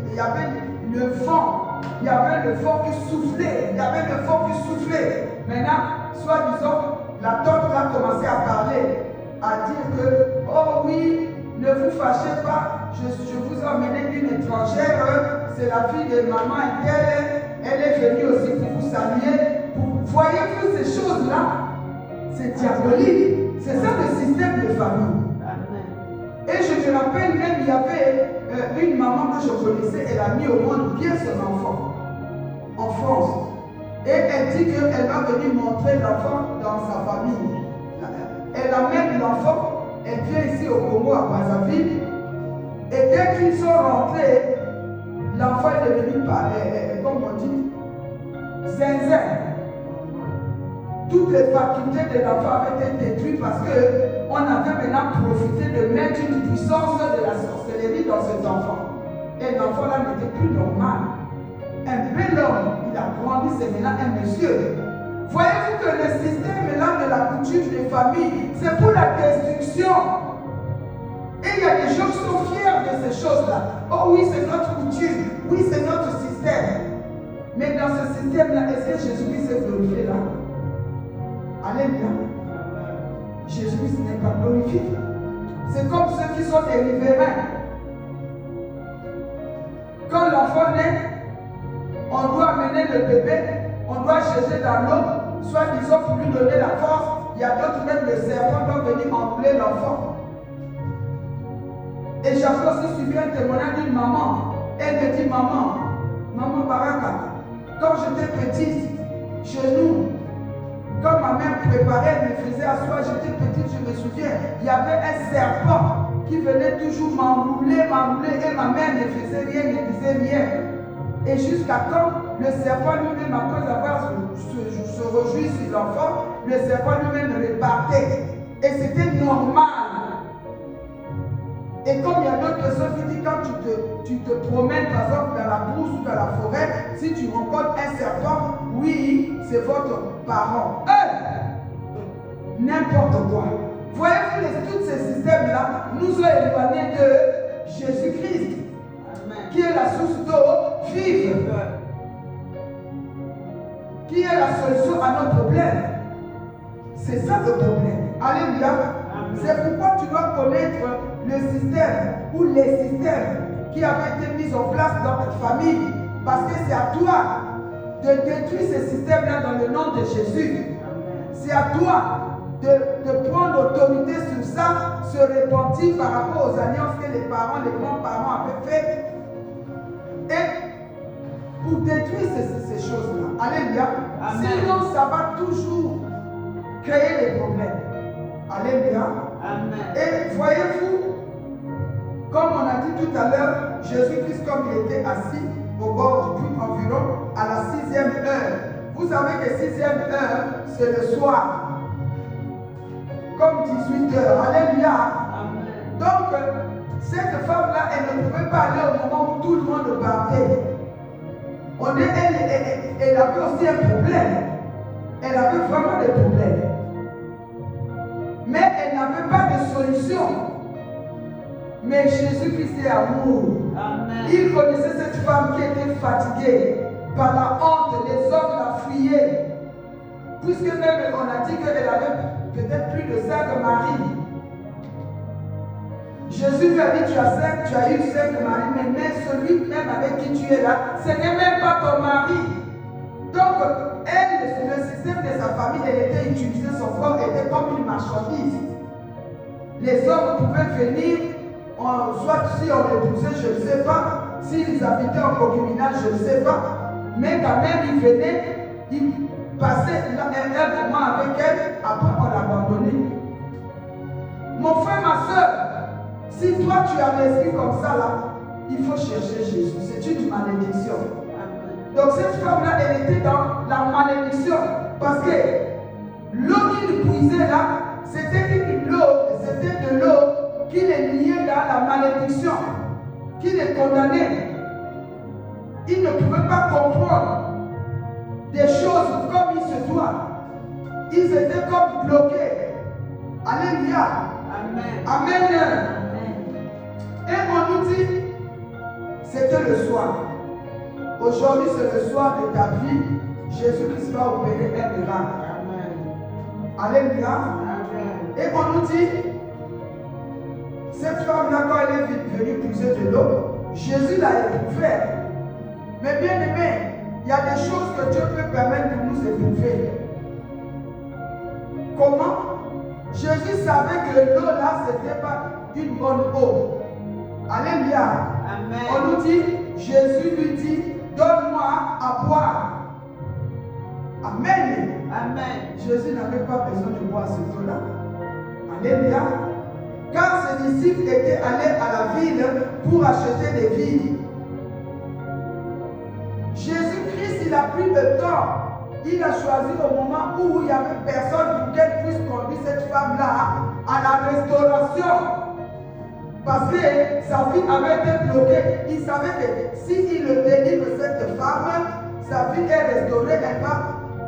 il y avait le vent. Il y avait le vent qui soufflait. Il y avait le vent qui soufflait. Maintenant, soi-disant, la tante a commencé à parler, à dire que, oh oui, ne vous fâchez pas, je vous ai amené une étrangère, c'est la fille de maman et elle est venue aussi pour vous saluer. Voyez-vous ces choses-là? C'est diabolique. C'est ça le système de famille. Et je me rappelle même, il y avait une maman que je connaissais, elle a mis au monde bien son enfant en France. Et elle dit qu'elle va venir montrer l'enfant dans sa famille. Elle amène l'enfant, elle vient ici au Congo, à Brazzaville. Et dès qu'ils sont rentrés, l'enfant est devenu, comme on dit, zinzin. Toutes les facultés de l'enfant avaient été détruites parce qu'on avait maintenant profité de mettre une puissance de la sorcellerie dans cet enfant. Et l'enfant là n'était plus normal. Un bel homme, il a grandi, c'est maintenant un monsieur. Voyez-vous que le système là de la coutume des familles, c'est pour la destruction. Et il y a des gens qui sont fiers de ces choses-là. Oh oui, c'est notre coutume. Oui, c'est notre système. Mais dans ce système-là, est-ce que Jésus-Christ s'est glorifié là? Alléluia. Jésus-Christ n'est pas glorifié. C'est comme ceux qui sont des riverains. Quand l'enfant naît, on doit amener le bébé, on doit chercher dans l'eau, soit disons pour lui donner la force. Il y a d'autres, même le serpent doit venir enrouler l'enfant. Et j'avais aussi suivi un témoignage d'une maman. Elle me dit, maman Baraka, quand j'étais petite, chez nous, quand ma mère préparait, elle me faisait asseoir, j'étais petite, je me souviens, il y avait un serpent qui venait toujours m'enrouler, et ma mère ne faisait rien, ne disait rien. Et jusqu'à quand le serpent lui-même, après avoir se réjoui sur l'enfant, le serpent lui-même repartait. Et c'était normal. Et comme il y a d'autres personnes qui disent, quand tu te promènes par exemple dans la brousse ou dans la forêt, si tu rencontres un serpent, oui, c'est votre parent. N'importe quoi. Voyez-vous, tous ces systèmes-là nous ont éloignés de Jésus-Christ, qui est la source d'eau vive, qui est la solution à nos problèmes. C'est ça le problème. Alléluia. C'est pourquoi tu dois connaître le système ou les systèmes qui avaient été mis en place dans ta famille. Parce que c'est à toi de détruire ces systèmes-là dans le nom de Jésus. C'est à toi de prendre autorité sur ça, se repentir par rapport aux alliances que les parents, les grands-parents avaient faites. Et pour détruire ces choses-là. Alléluia. Sinon, ça va toujours créer des problèmes. Alléluia. Amen. Et voyez-vous, comme on a dit tout à l'heure, Jésus-Christ, comme il était assis au bord du puits environ à la 6e heure. Vous savez que 6e heure, c'est le soir. Comme 18 heures. Alléluia. Amen. Donc, cette femme-là, elle ne pouvait pas aller au moment où tout le monde partait. Elle avait aussi un problème. Elle avait vraiment des problèmes. Mais elle n'avait pas de solution. Mais Jésus-Christ est amour. Amen. Il connaissait cette femme qui était fatiguée par la honte. Les hommes la fuyaient. Puisque même on a dit qu'elle avait peut-être plus de 5 maris. Jésus lui a dit, tu as eu 5 maris, mais même celui même avec qui tu es là, ce n'est même pas ton mari. Donc, elle, le système de sa famille, elle était utilisée, son corps était comme une marchandise. Les hommes pouvaient venir, soit si on l'épousait, je ne sais pas, s'ils habitaient en concubinage, je ne sais pas, mais quand même, ils venaient, ils passaient un moment avec elle, après on l'abandonnait. Mon frère, ma soeur, si toi tu as l'esprit comme ça là, il faut chercher Jésus. C'est une malédiction. Donc cette femme-là, elle était dans la malédiction. Parce que l'eau qu'il puisait là, c'était de l'eau qui les liait dans la malédiction, qui les condamnait. Ils ne pouvaient pas comprendre des choses comme il se doit. Ils étaient comme bloqués. Alléluia. Amen. Amen. Et on nous dit, c'était le soir. Aujourd'hui, c'est le soir de ta vie. Jésus-Christ va opérer un miracle. Amen. Alléluia. Amen. Et on nous dit, cette femme-là, quand elle est venue puiser de l'eau, Jésus l'a éprouvée. Mais bien aimé, il y a des choses que Dieu peut permettre de nous éprouver. Comment? Jésus savait que l'eau là, ce n'était pas une bonne eau. Alléluia. Amen. On nous dit, Jésus lui dit, donne-moi à boire. Jésus n'avait pas besoin de boire ce eau-là. Alléluia. Car ses disciples étaient allés à la ville pour acheter des vivres. Jésus-Christ, il a pris le temps. Il a choisi au moment où il n'y avait personne pour qu'elle puisse conduire cette femme-là à la restauration. Parce que sa vie avait été bloquée. Il savait que s'il délivre cette femme, sa vie est restaurée, elle va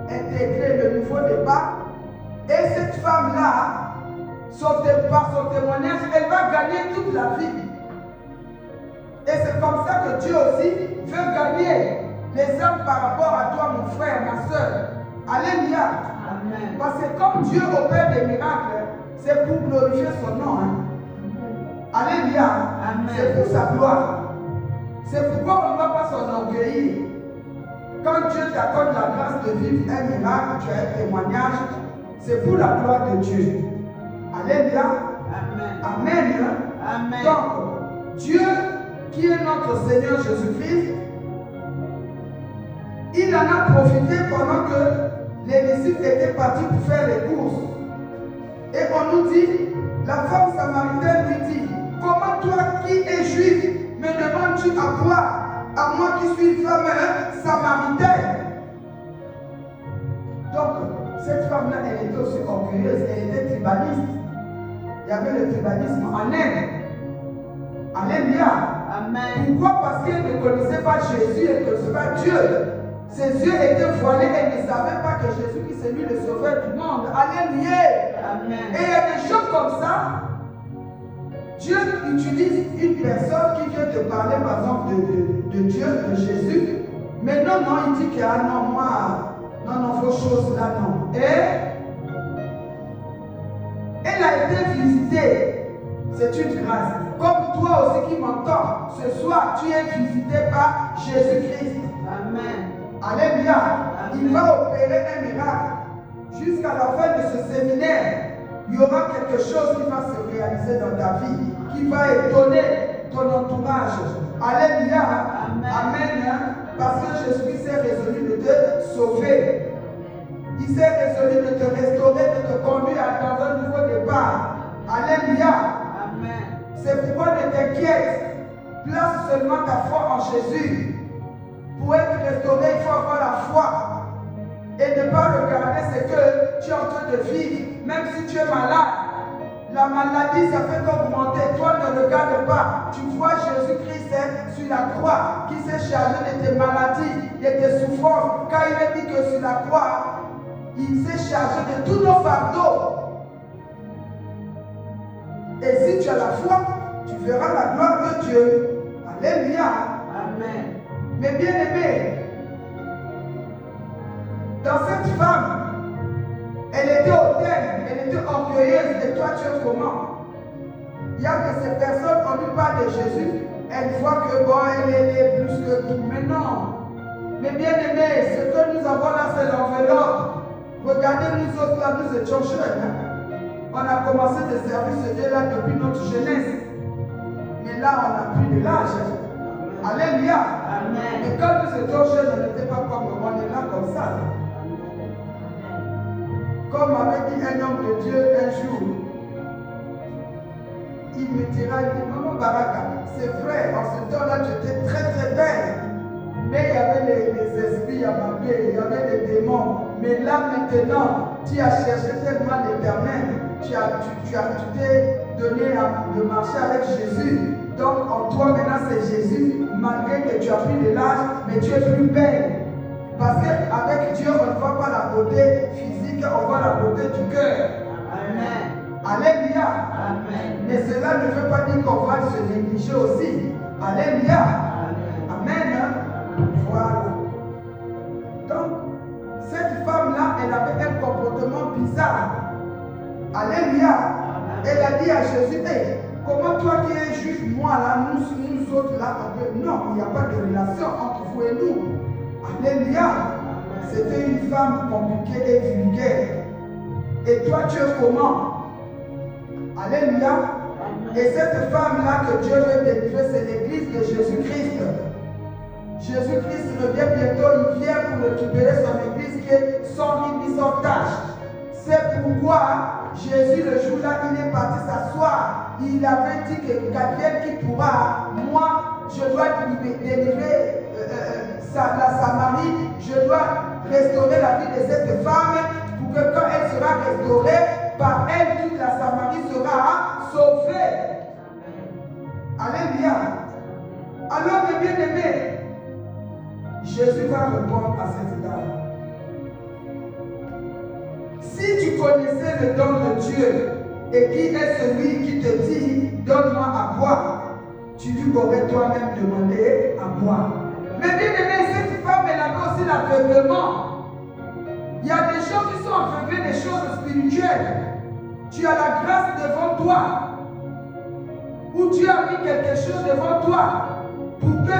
intégrer le nouveau départ. Et cette femme-là, par son témoignage, elle va gagner toute la vie. Et c'est comme ça que Dieu aussi veut gagner les âmes par rapport à toi, mon frère, ma soeur. Alléluia. Amen. Parce que comme Dieu opère des miracles, c'est pour glorifier son nom. Alléluia. C'est pour sa gloire. C'est pourquoi on ne doit pas s'enorgueillir. Quand Dieu t'accorde la grâce de vivre un miracle, tu as un témoignage, c'est pour la gloire de Dieu. Alléluia. Amen. Amen. Donc, Dieu, qui est notre Seigneur Jésus-Christ, il en a profité pendant que les disciples étaient partis pour faire les courses. Et on nous dit, la femme samaritaine lui dit, comment toi qui es juif me demandes-tu à boire, à moi qui suis une femme samaritaine? Donc, cette femme-là, elle était aussi orgueilleuse, elle était tribaliste. Il y avait le tribalisme en elle. Alléluia. Amen. Pourquoi? Parce qu'elle ne connaissait pas Jésus et ne connaissait pas Dieu. Ses yeux étaient voilés, elle ne savait pas que Jésus-Christ c'est lui le sauveur du monde. Alléluia. Amen. Et il y a des choses comme ça. Dieu utilise une personne qui vient te parler par exemple de Dieu, de Jésus. Mais non, il dit que ah non, moi, non, vos choses là, non. Et elle a été visitée. C'est une grâce. Comme toi aussi qui m'entends, ce soir, tu es visité par Jésus-Christ. Amen. Alléluia. Il va opérer un miracle. Jusqu'à la fin de ce séminaire, il y aura quelque chose qui va se réaliser dans ta vie, qui va étonner ton entourage. Alléluia. Amen. Parce que Jésus s'est résolu de te sauver. Il s'est résolu de te restaurer, de te conduire dans un nouveau départ. Alléluia. Amen. C'est pourquoi ne t'inquiète. Place seulement ta foi en Jésus. Pour être restauré, il faut avoir la foi. Et ne pas regarder ce que tu es en train de vivre. Même si tu es malade. La maladie, ça fait qu'augmenter. Toi, ne regarde pas. Tu vois Jésus-Christ sur la croix qui s'est chargé de tes maladies, de tes souffrances. Quand il est dit que sur la croix, il s'est chargé de tous nos fardeaux. Et si tu as la foi, tu verras la gloire de Dieu. Alléluia. Amen. Mais bien aimé, dans cette femme, elle était hautaine, elle était orgueilleuse. Et toi, tu es comment? Il y a que ces personnes, on lui parle de Jésus, elles voient que bon, elle est plus que tout. Mais non. Mais bien aimé, ce que nous avons là, c'est l'enveloppe. Regardez, nous autres là, nous étions jeunes. On a commencé de servir ce Dieu-là depuis notre jeunesse. Mais là, on n'a plus de l'âge. Alléluia. Amen. Mais quand nous étions jeunes, on n'était pas comme on est là comme ça. Comme m'avait dit un homme de Dieu un jour, il me dira, il dit, Maman Baraka, c'est vrai, en ce temps-là, tu étais très très belle. Mais il y avait les esprits à m'appeler, il y avait les démons. Mais là maintenant, tu as cherché tellement l'Éternel, tu t'es donné de marcher avec Jésus. Donc en toi maintenant c'est Jésus, malgré que tu as pris de l'âge, mais tu es plus belle. Parce qu'avec Dieu, on ne voit pas la beauté physique, on voit la beauté du cœur. Amen. Alléluia. Amen. Mais cela ne veut pas dire qu'on va se négliger aussi. Alléluia. Amen. Voilà. Donc, cette femme-là, elle avait un comportement bizarre. Alléluia. Elle a dit à Jésus, hey, comment toi qui es juif, moi là, nous autres là, non, il n'y a pas de relation entre vous et nous. Alléluia. C'était une femme compliquée et vulgaire. Et toi, tu es comment? Alléluia. Et cette femme-là que Dieu veut délivrer, c'est l'église de Jésus-Christ. Jésus-Christ revient bientôt, il vient pour récupérer son église qui est sans limite, sans tâche. C'est pourquoi Jésus, le jour-là, il est parti s'asseoir. Il avait dit que quelqu'un qui pourra, moi, je dois délivrer la Samarie, je dois restaurer la vie de cette femme pour que quand elle sera restaurée, par elle, toute la Samarie sera sauvée. Alléluia. Alors, mes bien-aimés, Jésus va répondre à cette dame. Si tu connaissais le don de Dieu et qui est celui qui te dit donne-moi à boire, tu lui aurais toi-même demandé à boire. Mais bien aimé, cette femme, elle avait aussi l'aveuglement. Il y a des gens qui sont aveuglés des choses spirituelles. Tu as la grâce devant toi, ou Dieu a mis quelque chose devant toi pour que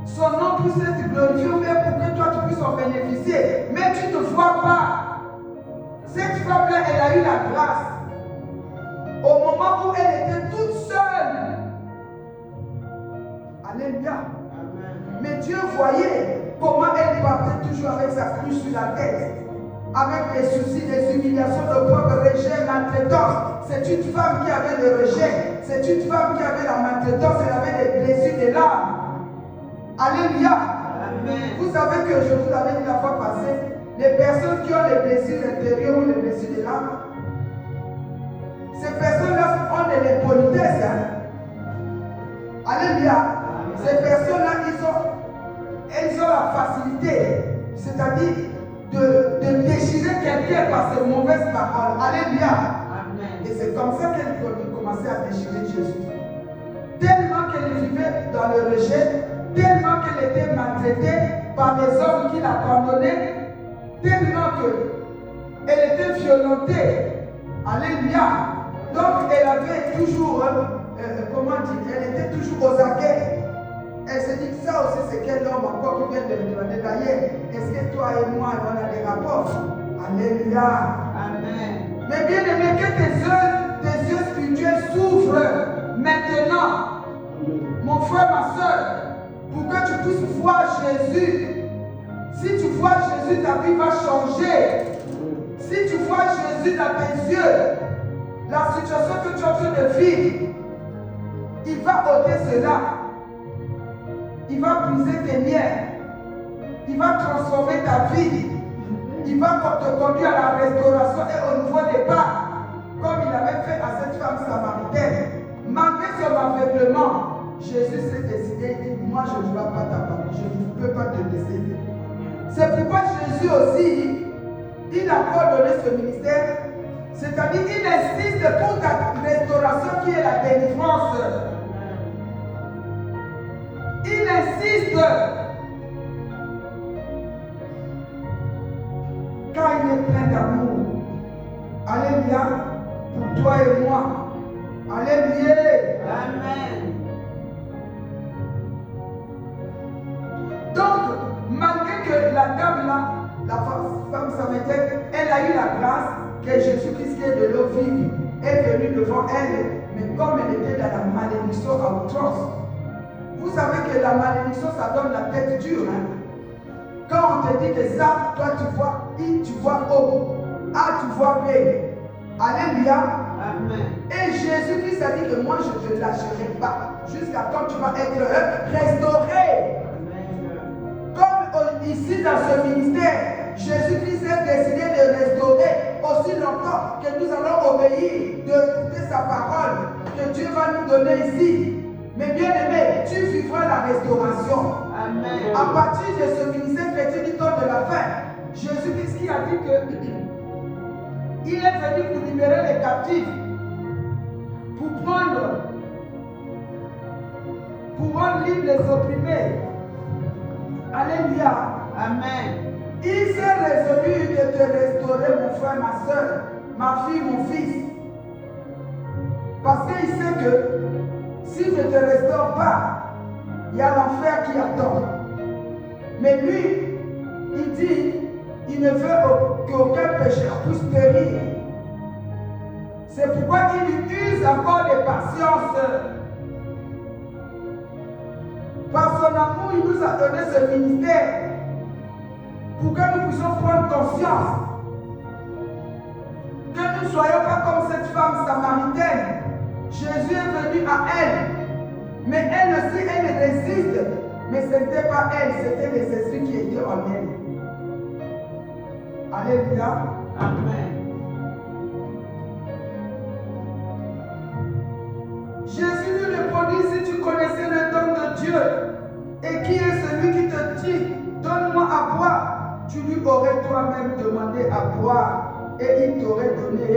son nom puisse être glorifié, ou bien pour que toi tu puisses en bénéficier. Mais tu ne vois pas. Cette femme-là, elle a eu la grâce au moment où elle était toute seule. Alléluia. Mais Dieu voyait comment elle partait toujours avec sa cruche sur la tête, avec des soucis, des humiliations, de pauvres rejet, maltraitance. C'est une femme qui avait le rejet. C'est une femme qui avait la maltraitance. Elle avait des blessures des larmes. Alléluia. Amen. Vous savez que je vous avais dit la fois passée, les personnes qui ont les blessures intérieures ou les blessures de l'âme, ces personnes-là ont de l'impolitesse. Alléluia. Ces personnes-là, elles ont la facilité, c'est-à-dire de déchirer quelqu'un par ses mauvaises paroles. Alléluia. Amen. Et c'est comme ça qu'elle commençait à déchirer Jésus. Tellement qu'elle vivait dans le rejet, tellement qu'elle était maltraitée par des hommes qui l'abandonnaient, tellement qu'elle était violentée. Alléluia. Donc elle avait toujours, comment dire, elle était toujours aux aguets. Elle se dit que ça aussi c'est quel homme encore qui vient de me demander d'ailleurs. Est-ce que toi et moi on a des rapports? Alléluia. Amen. Mais bien aimé, que tes yeux spirituels s'ouvrent maintenant. Mon frère, ma soeur, pour que tu puisses voir Jésus. Si tu vois Jésus, ta vie va changer. Si tu vois Jésus dans tes yeux, la situation que tu es en train de vivre, il va ôter cela. Il va briser tes liens. Il va transformer ta vie. Il va te conduire à la restauration et au nouveau départ, comme il avait fait à cette femme samaritaine. Malgré son aveuglement, Jésus s'est décidé, il dit, moi je ne dois pas t'abandonner, je ne peux pas te laisser. C'est pourquoi Jésus aussi, il a coordonné ce ministère, c'est-à-dire il insiste pour ta restauration qui est la délivrance. Il insiste. Car il est plein d'amour. Alléluia. Pour toi et moi. Alléluia. Amen. Donc, malgré que la dame là, la femme samaritaine, elle a eu la grâce que Jésus-Christ qui est de l'eau vive est venu devant elle. Mais comme elle était dans la malédiction à outrance, vous savez que la malédiction, ça donne la tête dure. Hein? Quand on te dit que ça, toi tu vois I, tu vois O, A, tu vois B. Alléluia. Amen. Et Jésus-Christ a dit que moi je ne te lâcherai pas jusqu'à quand tu vas être restauré. Amen. Comme ici dans ce ministère, Jésus-Christ est décidé de restaurer aussi longtemps que nous allons obéir, d'écouter sa parole que Dieu va nous donner ici. Mais bien aimé, tu vivras la restauration. Amen. À partir de ce ministère chrétien du temps de la fin, Jésus-Christ qui a dit que il est venu pour libérer les captifs, pour rendre libres les opprimés. Alléluia. Amen. Il s'est résolu de te restaurer, mon frère, ma soeur, ma fille, mon fils. Parce qu'il sait que si je ne te restaure pas, il y a l'enfer qui attend. Mais lui, il dit, il ne veut qu'aucun pécheur puisse périr. C'est pourquoi il use encore de patience. Par son amour, il nous a donné ce ministère pour que nous puissions prendre conscience ne soyons pas comme cette femme samaritaine. Jésus est venu à elle, mais elle aussi, elle résiste. Mais ce n'était pas elle, c'était les esprits qui étaient en elle. Alléluia. Amen. Jésus lui répondit, si tu connaissais le don de Dieu, et qui est celui qui te dit, donne-moi à boire, tu lui aurais toi-même demandé à boire, et il t'aurait donné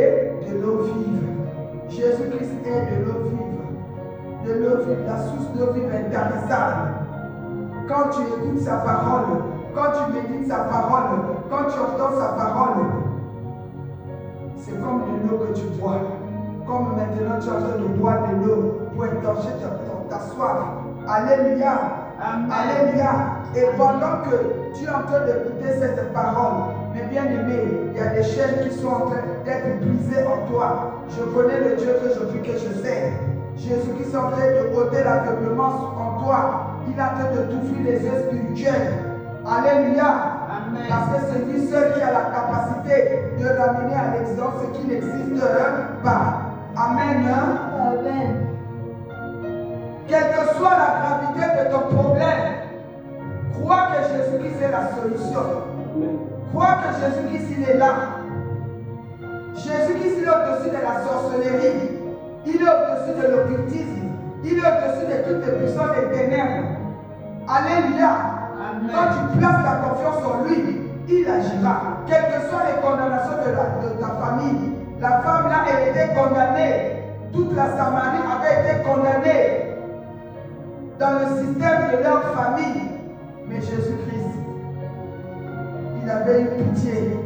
de l'eau vive. Jésus-Christ est de l'eau vive. De l'eau vive, la source d'eau vive intarissable. Quand tu écoutes sa parole, quand tu médites sa parole, quand tu entends sa parole, c'est comme de l'eau que tu bois. Comme maintenant tu es en train de boire de l'eau pour étancher ta soif. Alléluia. Amen. Alléluia. Et pendant que tu es en train d'écouter cette parole, mes bien-aimés, il y a des chaînes qui sont en train d'être brisées en toi. Je connais le Dieu que je sais. Jésus qui est en train de ôter l'aveuglement en toi. Il est en train de t'ouvrir les yeux spirituels. Alléluia. Amen. Parce que c'est lui seul qui a la capacité de ramener à l'existence ce qui n'existe pas. Amen. Amen. Quelle que soit la gravité de ton problème, crois que Jésus-Christ est la solution. Crois que Jésus-Christ il est là. Jésus-Christ il est au-dessus de la sorcellerie. Il est au-dessus de l'occultisme. Il est au-dessus de toutes les puissances des ténèbres. Alléluia. Amen. Quand tu places ta confiance en lui, il agira. Quelles que soient les condamnations de ta famille, la femme là, elle était condamnée. Toute la Samarie avait été condamnée dans le système de leur famille. Mais Jésus-Christ, il avait eu pitié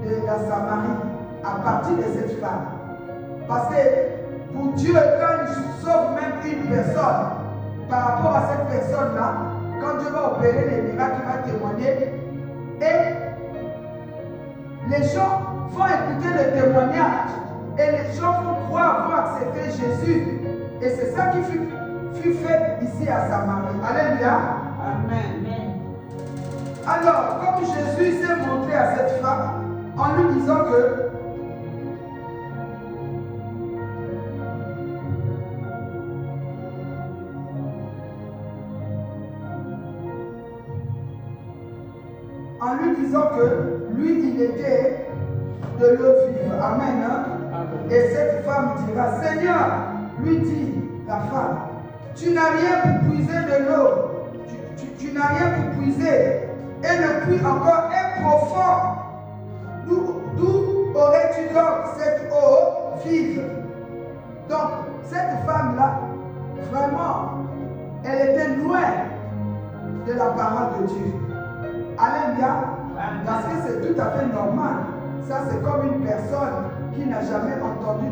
de la Samarie à partir de cette femme. Parce que pour Dieu, quand il sauve même une personne, par rapport à cette personne-là, quand Dieu va opérer les miracles, il va témoigner. Et les gens vont écouter le témoignage. Et les gens vont croire, vont accepter Jésus. Et c'est ça qui fut fait ici à Samarie. Alléluia. Amen. Alors, comme Jésus s'est montré à cette femme, en lui disant que lui, il était de l'eau vive. Amen. Et cette femme dira, Seigneur, lui dit la femme, tu n'as rien pour puiser de l'eau. Tu n'as rien pour puiser. Et le puits encore est profond. D'où aurais-tu donc cette eau vive? Donc, cette femme-là, vraiment, elle était loin de la parole de Dieu. Alléluia. Parce que c'est tout à fait normal. Ça, c'est comme une personne qui n'a jamais entendu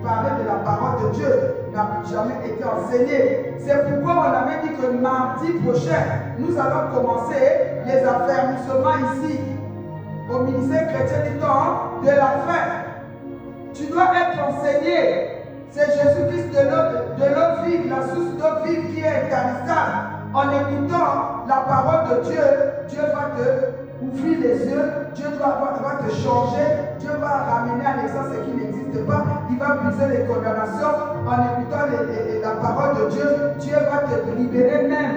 parler de la parole de Dieu, n'a jamais été enseigné. C'est pourquoi on avait dit que mardi prochain, nous allons commencer les affermissements ici, au ministère chrétien du temps de la fin. Tu dois être enseigné. C'est Jésus-Christ de l'eau vive, la source d'eau vive qui est intarissable. En écoutant la parole de Dieu, Dieu va te ouvrir les yeux, Dieu va te changer, Dieu va ramener à l'existence ce qui n'existe pas, il va briser les condamnations. En écoutant la parole de Dieu, Dieu va te libérer même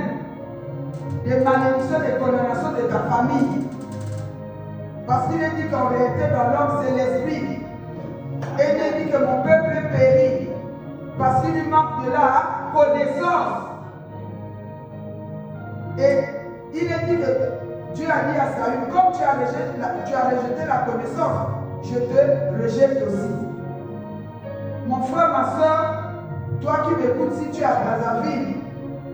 des malédictions, des condamnations de ta famille. Parce qu'il est dit qu'en réalité dans l'homme c'est l'esprit. Et il est dit que mon peuple périt parce qu'il lui manque de la connaissance. Et il est dit que Dieu a dit à Saül, comme tu as rejeté la connaissance, je te rejette aussi. Mon frère, ma soeur, toi qui m'écoutes, si tu es à Brazzaville,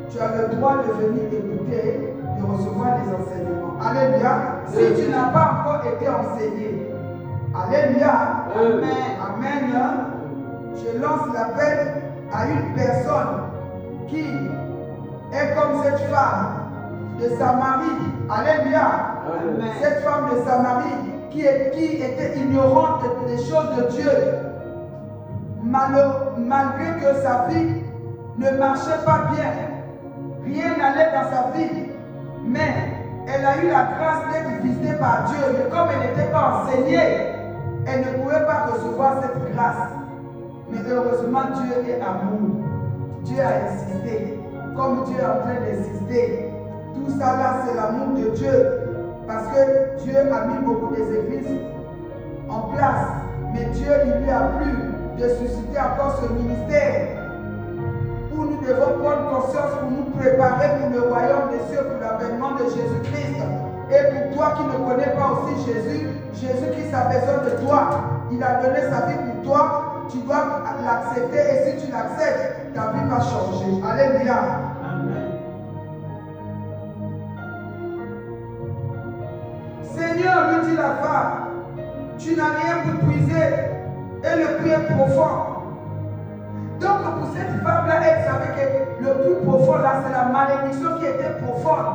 tu as le droit de venir écouter, de recevoir des enseignements. Alléluia. Si tu n'as pas encore été enseigné, alléluia. Amen. Amen. Je lance l'appel à une personne qui est comme cette femme de Samarie. Alléluia. Amen. Cette femme de Samarie qui était ignorante des choses de Dieu. Malgré que sa vie ne marchait pas bien, rien n'allait dans sa vie, mais elle elle a eu la grâce d'être visitée par Dieu, mais comme elle n'était pas enseignée, elle ne pouvait pas recevoir cette grâce. Mais heureusement, Dieu est amour. Dieu a insisté, comme Dieu est en train d'insister. Tout ça là, c'est l'amour de Dieu. Parce que Dieu a mis beaucoup des églises en place. Mais Dieu, il lui a plu de susciter encore ce ministère. Où nous devons prendre conscience pour nous préparer pour le royaume des cieux, pour l'avènement de Jésus-Christ. Et pour toi qui ne connais pas aussi Jésus, Jésus-Christ a besoin de toi. Il a donné sa vie pour toi. Tu dois l'accepter et si tu l'acceptes, ta vie va changer. Alléluia. Amen. Seigneur, lui dit la femme, tu n'as rien pour puiser et le puits est profond. Donc pour cette femme-là, elle savait que le plus profond là, c'est la malédiction qui était profonde.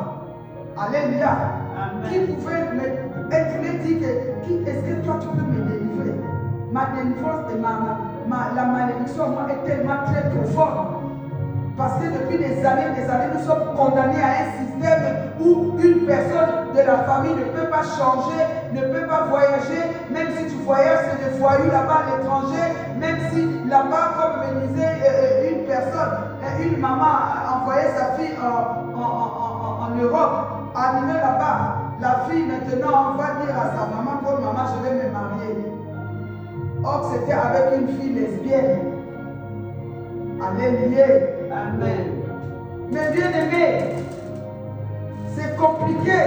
Alléluia. Amen. Qui pouvait être dit que est-ce que toi tu peux me délivrer? Ma délivrance et la malédiction moi, est tellement très profonde. Parce que depuis des années, nous sommes condamnés à un système où une personne de la famille ne peut pas changer, ne peut pas voyager. Même si tu voyages, c'est des voyous là-bas à l'étranger. Même si là-bas, comme me disait une personne, une maman envoyait sa fille en Europe, arrivée là-bas. La fille maintenant va dire à sa maman, comme maman, je vais me marier. Or, c'était avec une fille lesbienne. Alléluia. Amen. Mais bien aimé, c'est compliqué.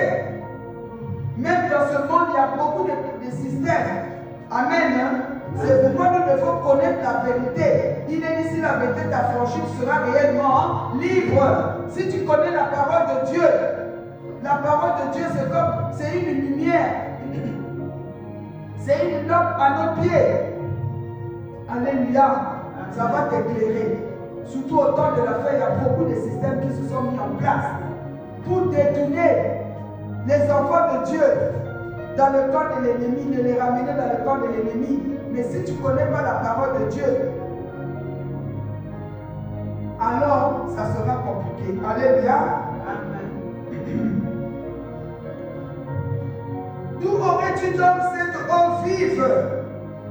Même dans ce monde, il y a beaucoup de systèmes. Amen. Hein? C'est pourquoi nous devons connaître la vérité. Il est dit si la vérité t'affranchit, tu seras réellement libre. Si tu connais la parole de Dieu, la parole de Dieu, c'est une lumière. C'est une lampe à nos pieds. Alléluia. Ça va t'éclairer. Surtout au temps de la fin, il y a beaucoup de systèmes qui se sont mis en place pour détourner les enfants de Dieu dans le camp de l'ennemi, de les ramener dans le camp de l'ennemi. Mais si tu ne connais pas la parole de Dieu, alors ça sera compliqué. Alléluia. Amen. D'où aurais-tu donc cette eau vive?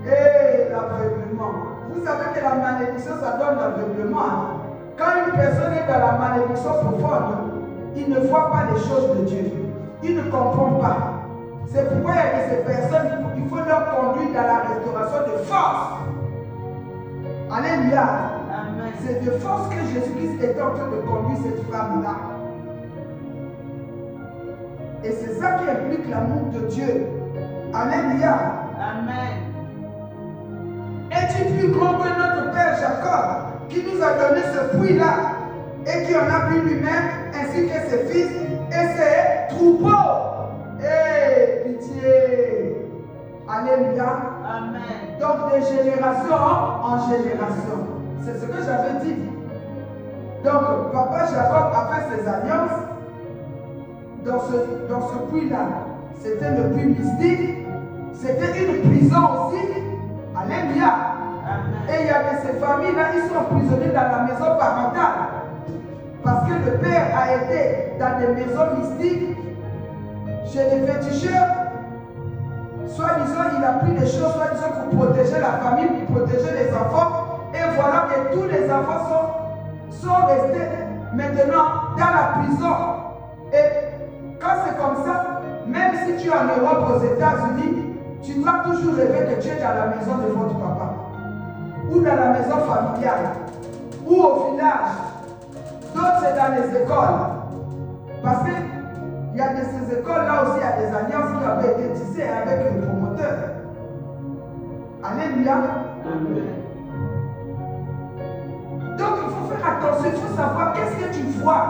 Et l'aveuglement. Vous savez que la malédiction, ça donne l'aveuglement. Quand une personne est dans la malédiction profonde, il ne voit pas les choses de Dieu. Il ne comprend pas. C'est pourquoi il y a que ces personnes, il faut leur conduire dans la restauration de force. Alléluia. Amen. C'est de force que Jésus-Christ était en train de conduire cette femme-là. Et c'est ça qui implique l'amour de Dieu. Alléluia. Amen. Es-tu plus grand que notre Père Jacob, qui nous a donné ce puits-là et qui en a bu lui-même, ainsi que ses fils et ses troupeaux? Pitié. Alléluia. Amen. Donc de génération en génération. C'est ce que j'avais dit. Donc papa Jacob a fait ses alliances dans ce puits-là. C'était le puits mystique. C'était une prison aussi. Alléluia. Amen. Et il y a que ces familles-là, ils sont emprisonnés dans la maison parentale. Parce que le père a été dans des maisons mystiques, chez les féticheurs. Soi-disant, il a pris des choses, soi-disant, pour protéger la famille, pour protéger les enfants. Et voilà que tous les enfants sont restés maintenant dans la prison. Et quand c'est comme ça, même si tu es en Europe, aux États-Unis, tu dois toujours rêver que tu es dans la maison de votre papa, ou dans la maison familiale, ou au village. D'autres, c'est dans les écoles. Parce qu'il y a de ces écoles-là aussi, il y a des alliances qui avaient été tissées avec le promoteur. Alléluia. Amen. Donc il faut faire attention, il faut savoir qu'est-ce que tu vois.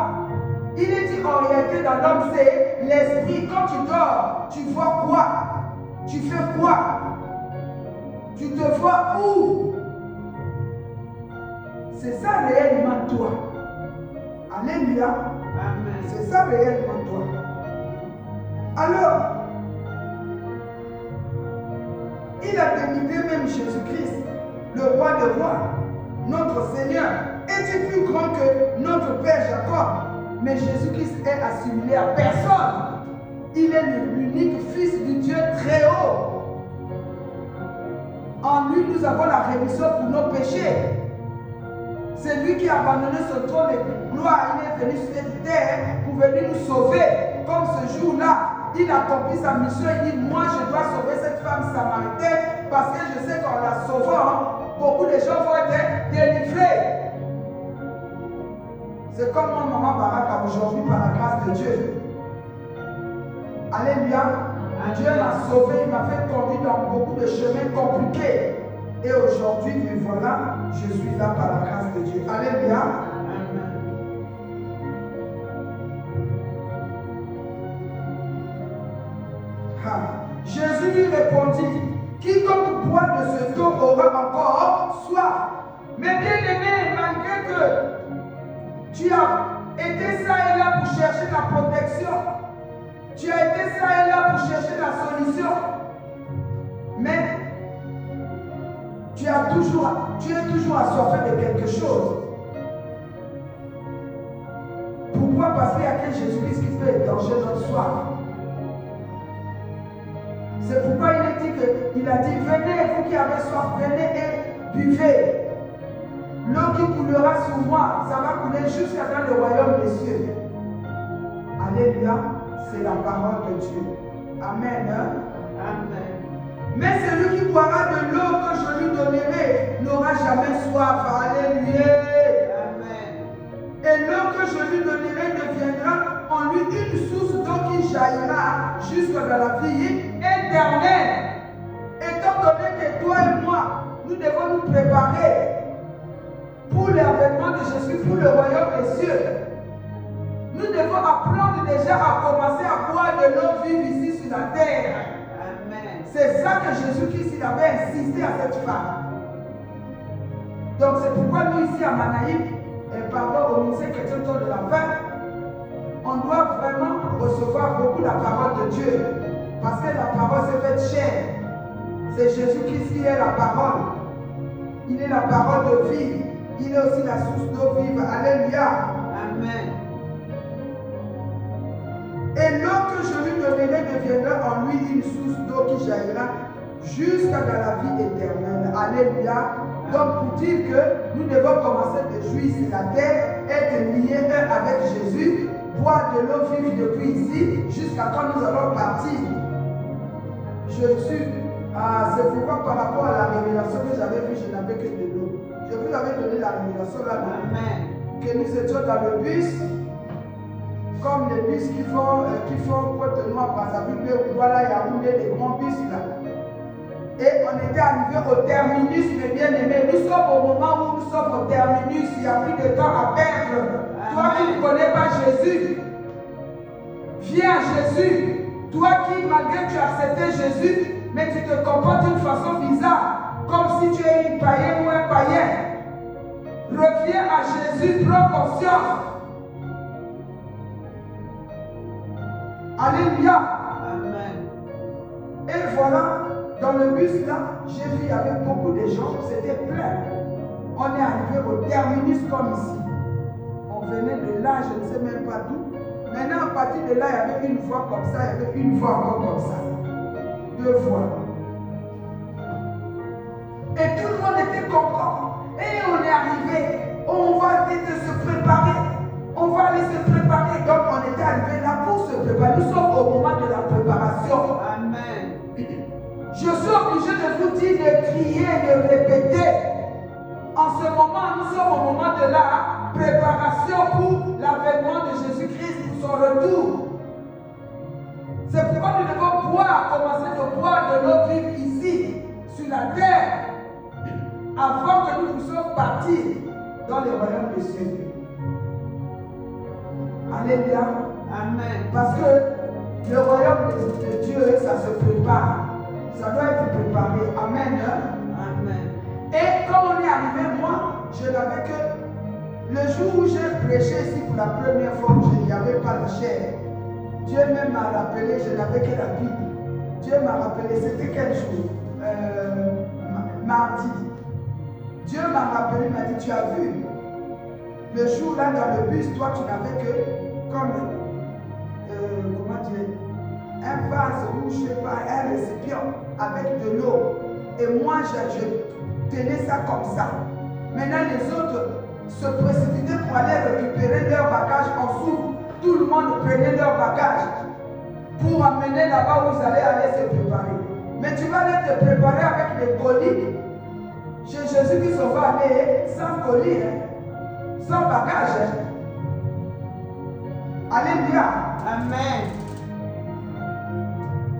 Il est dit en réalité dans l'homme, c'est l'esprit. Quand tu dors, tu vois quoi? Tu fais quoi? Tu te vois où? C'est ça réellement toi. Alléluia. Amen. C'est ça réellement toi. Alors, il a dénigré même Jésus-Christ, le roi des rois, notre Seigneur. Es-tu plus grand que notre Père Jacob? Mais Jésus-Christ est assimilé à personne. Il est l'unique Fils du Dieu très haut. En lui, nous avons la rémission pour nos péchés. C'est lui qui a abandonné son trône de gloire. Il est venu sur cette terre pour venir nous sauver. Comme ce jour-là, il accomplit sa mission. Il dit, moi, je dois sauver cette femme samaritaine parce que je sais qu'en la sauvant, beaucoup de gens vont être délivrés. C'est comme mon maman Baraka aujourd'hui par la grâce de Dieu. Alléluia. Dieu m'a sauvé, il m'a fait conduire dans beaucoup de chemins compliqués. Et aujourd'hui, me voilà, je suis là par la grâce de Dieu. Alléluia. Jésus lui répondit, quiconque boit de ce eau aura encore soif. Mais bien aimé, malgré que tu as été ça et là pour chercher la protection, tu as été ça et là pour chercher la solution, mais tu es toujours assoiffé de quelque chose. Pourquoi? Parce qu'il y a que Jésus-Christ qui peut étancher notre soif. C'est pourquoi il a dit, venez, vous qui avez soif, venez et buvez. L'eau qui coulera sur moi, ça va couler jusqu'à dans le royaume des cieux. Alléluia, c'est la parole de Dieu. Amen. Amen. Mais celui qui boira de l'eau que je lui donnerai n'aura jamais soif. Alléluia. Amen. Et l'eau que je lui donnerai deviendra en lui une source d'eau qui jaillira jusqu'à la vie éternelle. Étant donné que toi et moi, nous devons nous préparer pour l'avènement de Jésus, pour le royaume des cieux, nous devons apprendre déjà à commencer à boire de l'eau vive ici sur la terre. C'est ça que Jésus-Christ avait insisté à cette femme. Donc c'est pourquoi nous ici à Manaïm, et pardon au ministère chrétien de la fin, on doit vraiment recevoir beaucoup la parole de Dieu. Parce que la parole s'est faite chair. C'est Jésus-Christ qui est la parole. Il est la parole de vie. Il est aussi la source d'eau vive. Alléluia. Amen. Et l'eau que je lui donnerai deviendra en lui une source d'eau qui jaillira jusqu'à la vie éternelle. Alléluia. Donc pour dire que nous devons commencer de jouir sur la terre, être liés un avec Jésus, boire de l'eau vive depuis ici jusqu'à quand nous allons partir. C'est pourquoi par rapport à la révélation que j'avais vue, je n'avais que de l'eau. Je vous avais donné la révélation là, que nous étions dans le bus, comme les bus qui font Pointe-Noire, Brazzaville, voilà, Yaoundé, les grands bus là. Et on était arrivé au terminus, mes bien-aimés. Nous sommes au moment où nous sommes au terminus, il n'y a plus de temps à perdre. Toi qui ne connais pas Jésus, viens à Jésus. Toi qui, malgré que tu as accepté Jésus, mais tu te comportes d'une façon bizarre, comme si tu es une païenne ou un païen. Reviens à Jésus, prends conscience. Alléluia. Amen. Et voilà, dans le bus là, j'ai vu avec beaucoup de gens, c'était plein. On est arrivé au terminus comme ici. On venait de là, je ne sais même pas d'où. Maintenant, à partir de là, il y avait une voie comme ça, il y avait une voie encore comme ça. Deux voies. Et tout le monde était content. Et on est arrivé. On va se préparer. On va aller se préparer. Donc, on était arrivé là pour se préparer. Nous sommes au moment de la préparation. Amen. Je suis obligé de vous dire de crier, de répéter. En ce moment, nous sommes au moment de la préparation pour l'avènement de Jésus-Christ pour son retour. C'est pourquoi nous devons commencer de boire de l'eau vive ici, sur la terre, avant que nous puissions partir dans le royaume des cieux. Alléluia. Amen. Parce que le royaume de Dieu, ça se prépare. Ça doit être préparé. Amen. Amen. Et comme on est arrivé, moi, je n'avais que le jour où j'ai prêché ici pour la première fois, je n'y avais pas la chair. Dieu même m'a rappelé, je n'avais que la Bible. Dieu m'a rappelé, c'était quel jour? Mardi. Dieu m'a rappelé, il m'a dit, tu as vu, le jour là dans le bus, toi tu n'avais que, comme, comment dire, un vase ou je sais pas, un récipient avec de l'eau. Et moi, je tenais ça comme ça. Maintenant, les autres se précipitaient pour aller récupérer leur bagage en dessous. Tout le monde prenait leur bagage pour amener là-bas où ils allaient aller se préparer. Mais tu vas aller te préparer avec les colis. Chez Jésus-Christ, on va aller sans colis, sans bagage. Alléluia. Amen.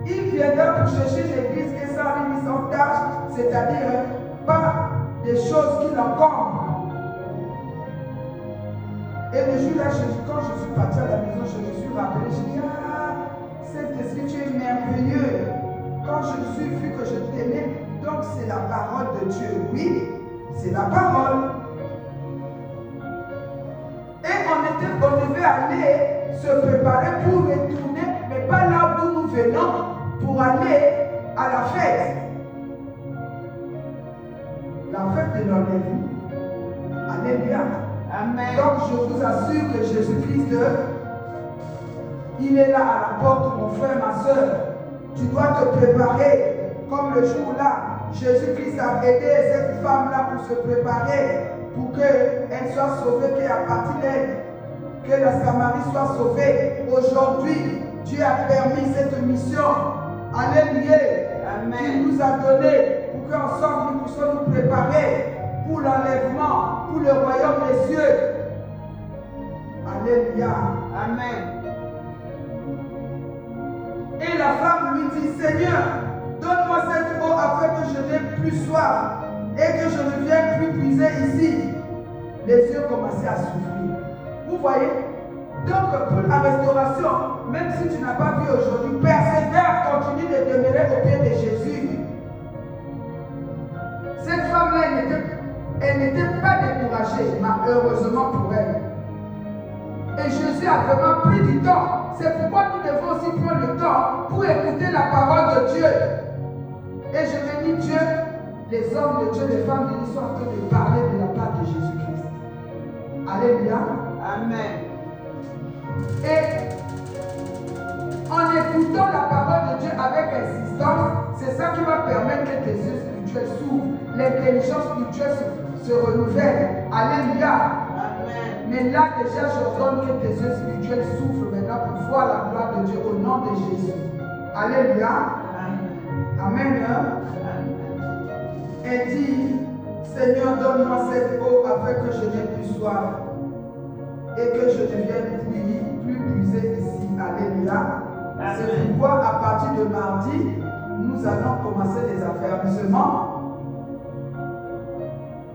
Il viendra pour chercher l'église et sans limite, sans tâche, c'est-à-dire pas des choses qui l'encombrent. Et le jour-là, quand je suis parti à la maison, je me suis rappelé, je dis, ah, Saint-Esprit, tu es merveilleux. Quand je me suis vu que je t'aimais, donc c'est la parole de Dieu. Oui, c'est la parole. Et on devait aller se préparer pour retourner, mais pas là où nous venons, pour aller à la fête. La fête de l'enlèvement. Alléluia. Amen. Donc je vous assure que Jésus-Christ, il est là à la porte, mon frère, ma soeur. Tu dois te préparer. Comme le jour-là, Jésus-Christ a aidé cette femme-là pour se préparer, pour qu'elle soit sauvée, qu'à partir d'elle, que la Samarie soit sauvée. Aujourd'hui, Dieu a permis cette mission. Alléluia. Amen. Qu'il nous a donné pour qu'ensemble nous puissions nous préparer pour l'enlèvement, pour le royaume des cieux. Alléluia. Amen. Et la femme lui dit, Seigneur, donne-moi cette eau afin que je n'ai plus soif et que je ne vienne plus puiser ici. Les yeux commençaient à souffrir. Vous voyez? Donc pour la restauration, même si tu n'as pas vu aujourd'hui, persévère, continue de demeurer au pied de Jésus. Cette femme-là, elle n'était pas découragée, mais heureusement pour elle. Et Jésus a vraiment pris du temps. C'est pourquoi nous devons aussi prendre le temps pour écouter la parole de Dieu. Et je me dis, Dieu, les hommes de Dieu, les femmes de Dieu sont en train de parler de la part de Jésus-Christ. Alléluia. Amen. Et en écoutant la parole de Dieu avec insistance, c'est ça qui va permettre que tes yeux spirituels s'ouvrent, l'intelligence spirituelle se renouvelle. Alléluia. Amen. Mais là déjà, j'ordonne que tes yeux spirituels s'ouvrent maintenant pour voir la gloire de Dieu au nom de Jésus. Alléluia. Amen. Elle dit, Seigneur, donne-moi cette eau afin que je n'ai plus soif et que je ne vienne plus puiser ici. Alléluia. C'est pourquoi à partir de mardi, nous allons commencer les affermissements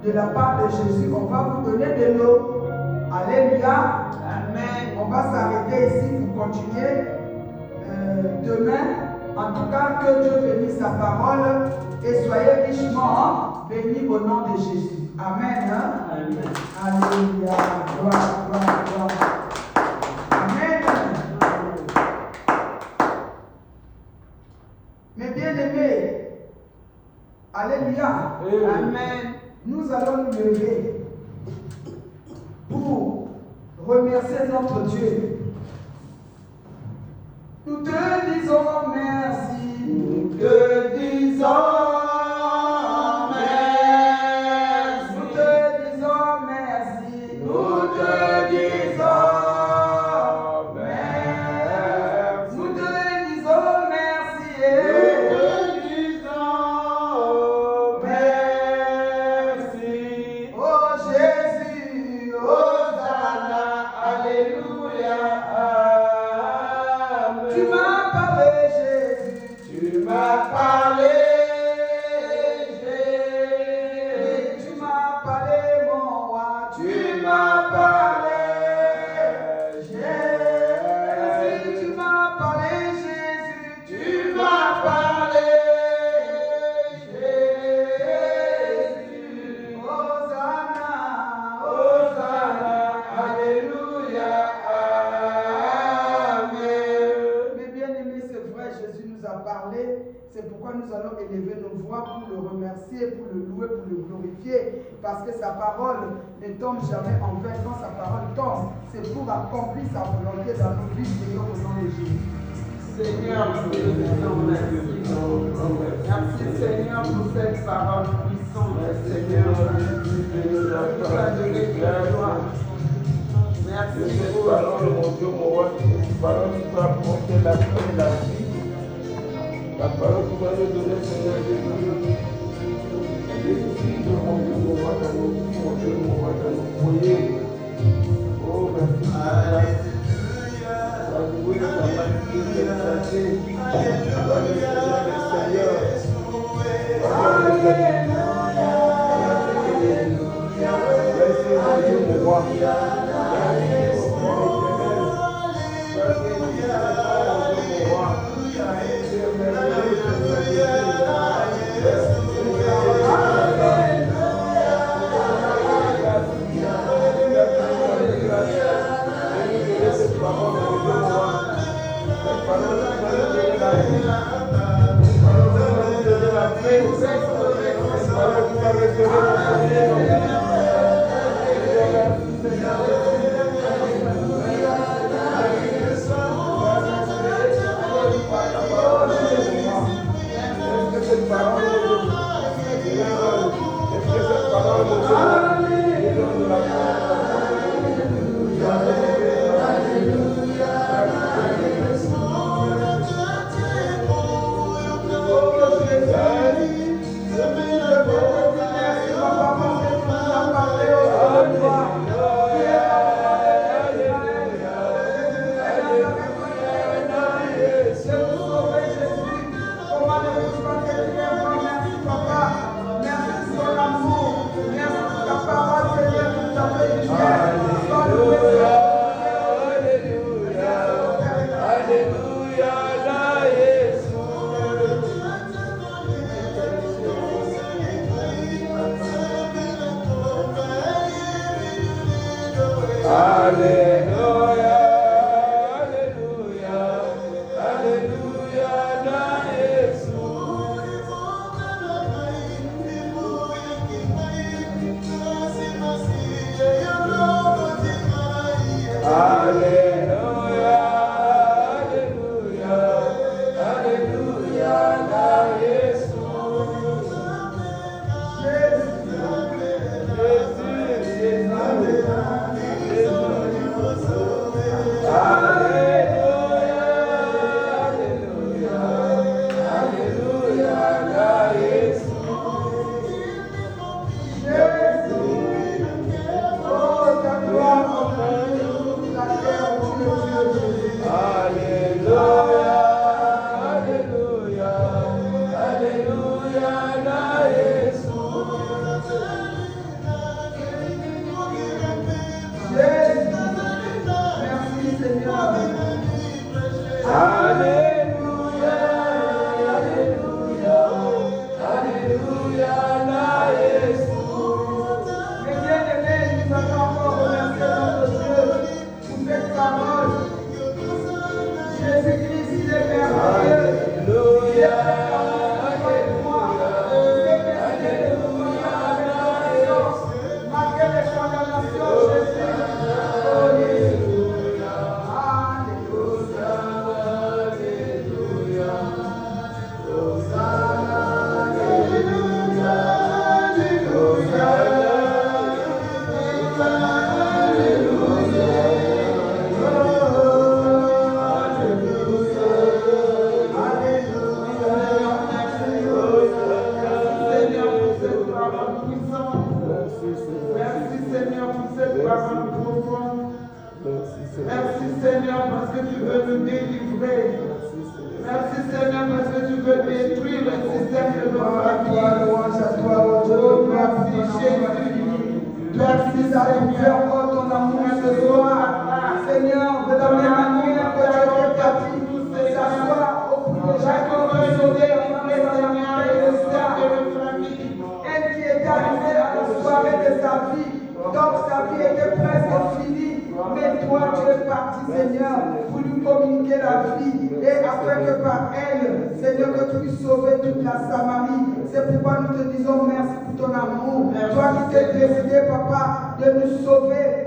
de la part de Jésus. On va vous donner de l'eau. Alléluia. Amen. On va s'arrêter ici pour continuer demain. En tout cas, que Dieu bénisse sa parole et soyez richement bénis au nom de Jésus. Amen. Amen. Alléluia. Gloire, gloire, gloire. Amen. Mes bien-aimés, alléluia. Amen. Nous allons nous lever pour remercier notre Dieu. Nous te disons merci. Nous te disons merci. Nous te disons merci. Nous te disons merci. Nous te disons merci. Nous te disons merci. Oh Jésus, Hosanna, alléluia, amen. tu m'as parlé Jésus. Tu m'as parlé, Oui, tu m'as parlé mon roi. tu m'as parlé, Jésus, tu m'as parlé Jésus. tu m'as parlé, Jésus. Hosanna, Hosanna, alléluia, amen. Mes bien-aimés, c'est vrai, Jésus nous a parlé. C'est pourquoi nous allons élever nos voix pour le remercier, pour le louer, pour le glorifier. Parce que sa parole ne tombe jamais en vain. Quand sa parole tombe, c'est pour accomplir sa volonté dans nos vies. Seigneur, au nom de Jésus. Seigneur, nous te disons merci. Merci Seigneur pour cette parole puissante, Seigneur. Nous adorer ta gloire. Merci Cette parole, mon Dieu, mon roi, cette parole qui va apporter la paix et la vie. La parole qui va nous donner, Seigneur, l'esprit de mon Dieu, mon roi, dans nos vies, mon Dieu, mon roi, dans nos foyers. Oh, merci. Louer ta majesté, t'exalter. Toi, le Seigneur, le Seigneur. Merci, mon Dieu, mon roi.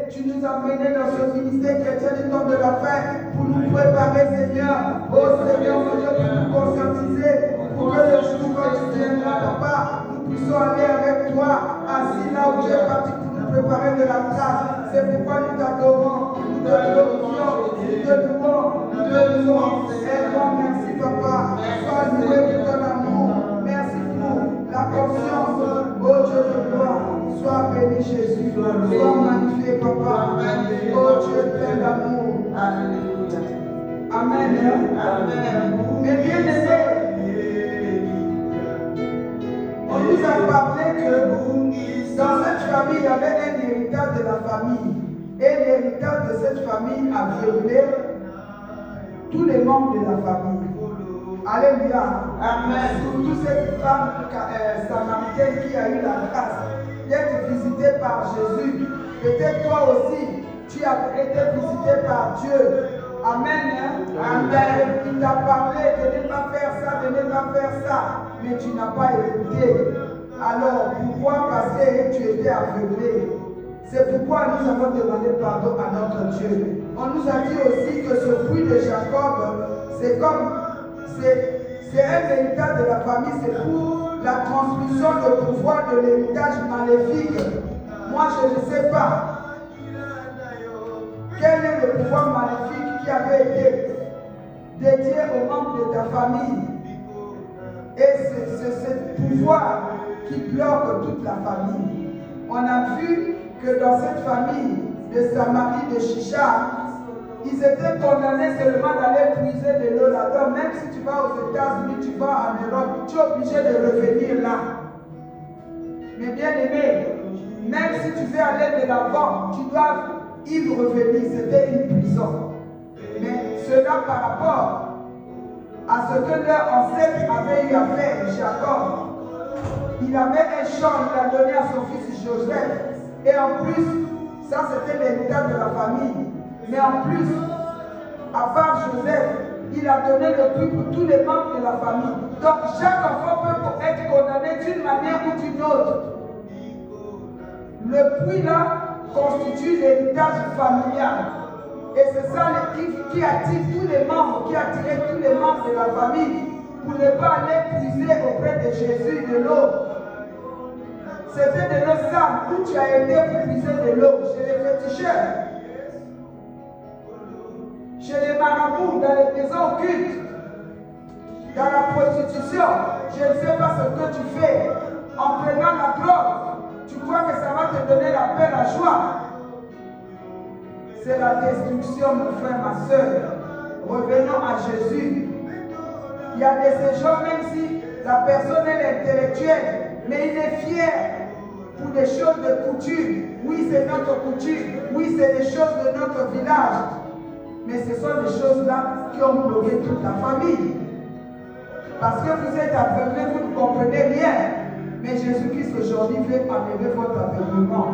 Tu nous as menés dans ce ministère chrétien du temps de la fin pour nous préparer, Seigneur. Oh Seigneur, mon Dieu, pour nous conscientiser, pour que le jour quand tu viendras, papa, nous puissions aller avec toi, assis là où tu es parti pour nous préparer de la place. C'est pourquoi nous t'adorons, nous te glorifions, nous te louons, nous te louons. Aide-moi, merci papa. Sois loué pour ton amour. Merci pour la conscience. Oh Dieu de gloire, sois béni Jésus. Sois magnifié papa. Oh Dieu plein d'amour. Alléluia. Amen. Amen. Mais bien aimé, on nous a parlé que dans cette famille, il y avait un héritage de la famille. Et l'héritage de cette famille a violé tous les membres de la famille. Alléluia. Amen. Surtout cette femme samaritaine qui a eu la grâce d'être visitée par Jésus. Peut-être toi aussi, tu as été visité par Dieu. Amen. Amen. Il t'a parlé de ne pas faire ça, de ne pas faire ça, mais tu n'as pas écouté. Alors, pourquoi? Parce que tu étais aveuglé. C'est pourquoi nous avons demandé pardon à notre Dieu. On nous a dit aussi que ce fruit de Jacob, c'est un héritage de la famille, c'est pour la transmission de pouvoir de l'héritage maléfique. Moi, je ne sais pas quel est le pouvoir maléfique qui avait été dédié aux membres de ta famille. Et c'est ce pouvoir qui bloque toute la famille. On a vu que dans cette famille de Samarie, de Shisha, ils étaient condamnés seulement d'aller puiser de l'eau là-dedans. Même si tu vas aux États-Unis, tu vas en Europe, tu es obligé de revenir là. Mais bien aimé, même si tu veux aller de l'avant, tu dois y revenir. C'était une prison. Mais cela par rapport à ce que leur ancêtre avait eu à faire, Jacob. Il avait un champ, il l'a donné à son fils Joseph. Et en plus, ça c'était l'héritage de la famille. Mais en plus, à part Joseph, il a donné le puits pour tous les membres de la famille. Donc chaque enfant peut être condamné d'une manière ou d'une autre. Le puits là constitue l'héritage familial. Et c'est ça qui attire tous les membres, qui attirait tous les membres de la famille pour ne pas aller puiser auprès de Jésus de l'eau. C'était de l'eau sale où tu as aidé pour puiser de l'eau chez les féticheurs, chez les marabouts, dans les maisons occultes, dans la prostitution. Je ne sais pas ce que tu fais en prenant la drogue. Tu crois que ça va te donner la paix, la joie? C'est la destruction, mon frère, ma soeur. Revenons à Jésus. Il y a de ces gens, même si la personne est intellectuelle, mais il est fier pour des choses de coutume. Oui, c'est notre coutume. Oui, c'est des choses de notre village. Mais ce sont des choses-là qui ont bloqué toute la famille. Parce que vous êtes aveuglés, vous ne comprenez rien. Mais Jésus-Christ aujourd'hui veut enlever votre aveuglement.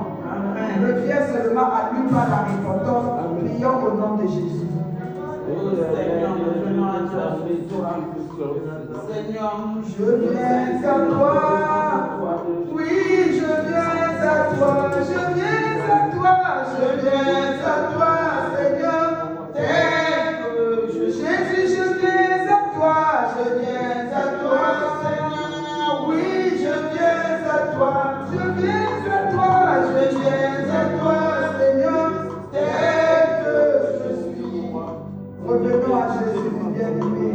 Reviens seulement à lui par la repentance. Prions au nom de Jésus. Oh Seigneur, nous venons à toi. Seigneur, je viens à toi. Oui, je viens à toi. Je viens à toi. Je viens à toi, Seigneur. Jésus, je viens à toi. Je viens à toi, Seigneur. Oui, je viens à toi. Je viens à toi. Je viens à toi, Seigneur. Tel que je suis. Revenons à Jésus, bien-aimé.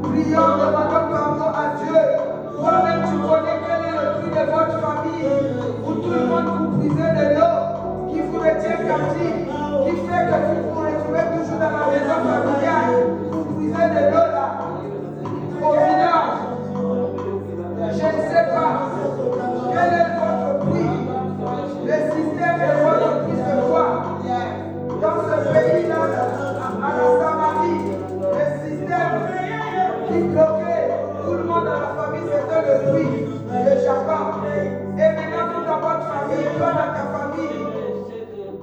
Prions, demandons pardon à Dieu. Toi-même, tu connais quel est le prix de votre famille, où tout le monde vous brisez de l'eau, qui vous retient captif, qui fait que vous vous retrouvez toujours dans la maison familiale, vous brisez de l'eau là, au village. Je ne sais pas quel est votre prix. Le système de votre prix, c'est quoi? Dans ce pays-là, à la Samarie, le système qui bloquait tout le monde dans la famille, c'était le prix de Jacob. Et maintenant, vous dans votre famille, toi dans ta famille,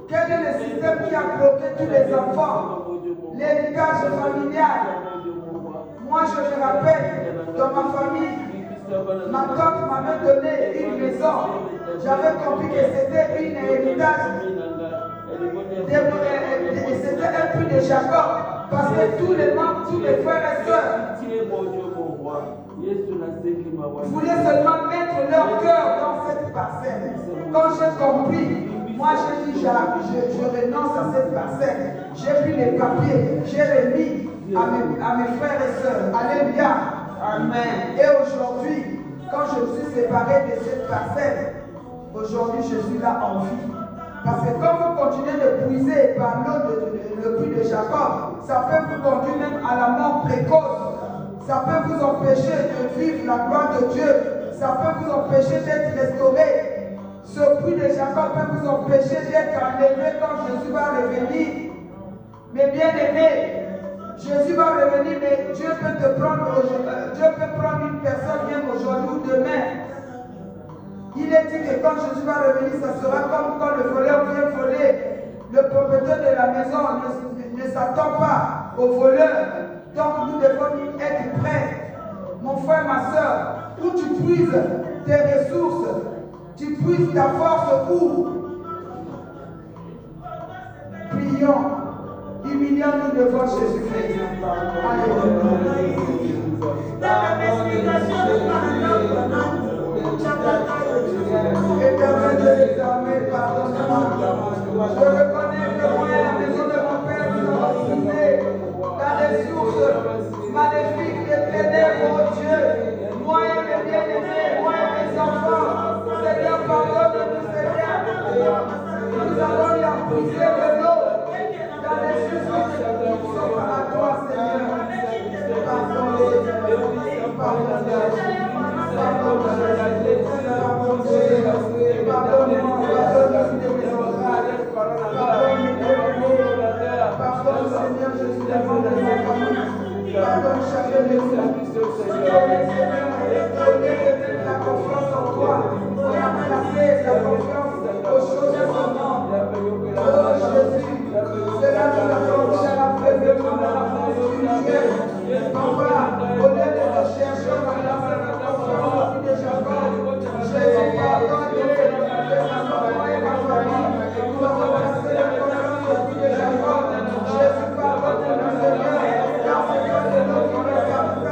quel est le système qui a bloqué tous les enfants? L'héritage familial. Moi, je me rappelle, dans ma famille, ma tante m'avait donné une maison. J'avais compris que c'était un héritage c'était un puits de Jacob. Parce que tous les membres, tous les frères et sœurs voulaient seulement mettre leur cœur dans cette parcelle. Quand j'ai compris, moi j'ai dit je renonce à cette parcelle. J'ai pris les papiers, j'ai remis à mes frères et sœurs. Alléluia. Amen. Et aujourd'hui, quand je me suis séparé de cette parcelle, aujourd'hui je suis là en vie. Parce que quand vous continuez de puiser par l'eau le puits de Jacob, ça peut vous conduire même à la mort précoce. Ça peut vous empêcher de vivre la gloire de Dieu. Ça peut vous empêcher d'être restauré. Ce puits de Jacob peut vous empêcher d'être enlevé quand Jésus va revenir. Mais bien aimé, Jésus va revenir, mais Dieu peut te prendre aujourd'hui. Dieu peut prendre une personne même aujourd'hui ou demain. Il est dit que quand Jésus va revenir, ça sera comme quand le voleur vient voler. Le propriétaire de la maison ne s'attend pas au voleur. Donc nous devons être prêts. Mon frère, ma soeur, où tu puises tes ressources, tu puises ta force où? Prions, humilions-nous devant Jésus-Christ. Éternel de l'examen, pardonne-moi. Je reconnais que moi et la maison de mon Père, nous avons trouvé dans les sources maléfiques des ténèbres, oh Dieu. Moi et mes bien-aimés, moi et mes enfants, Seigneur, pardonne-nous, Seigneur. Nous avons eu à puiser de l'eau dans les sources qui sont à toi, Seigneur. Pardonne-nous, pardonne Seigneur Jésus, demande de ma famille. Pardonne chacun de nous. Seigneur, la confiance en toi. On a placé la confiance aux choses de son nom. Oh Jésus, cela nous a conduit à la prévention de la France spirituelle. Papa, au lieu de te chercher, on a placé la confiance au puits de Jacob. Jésus, pardonne de ma maman et ma famille. Nous avons placé la confiance au puits de Jacob. Jésus, pardonne-nous, Seigneur. Car c'est toi de l'eau qui me pardonne.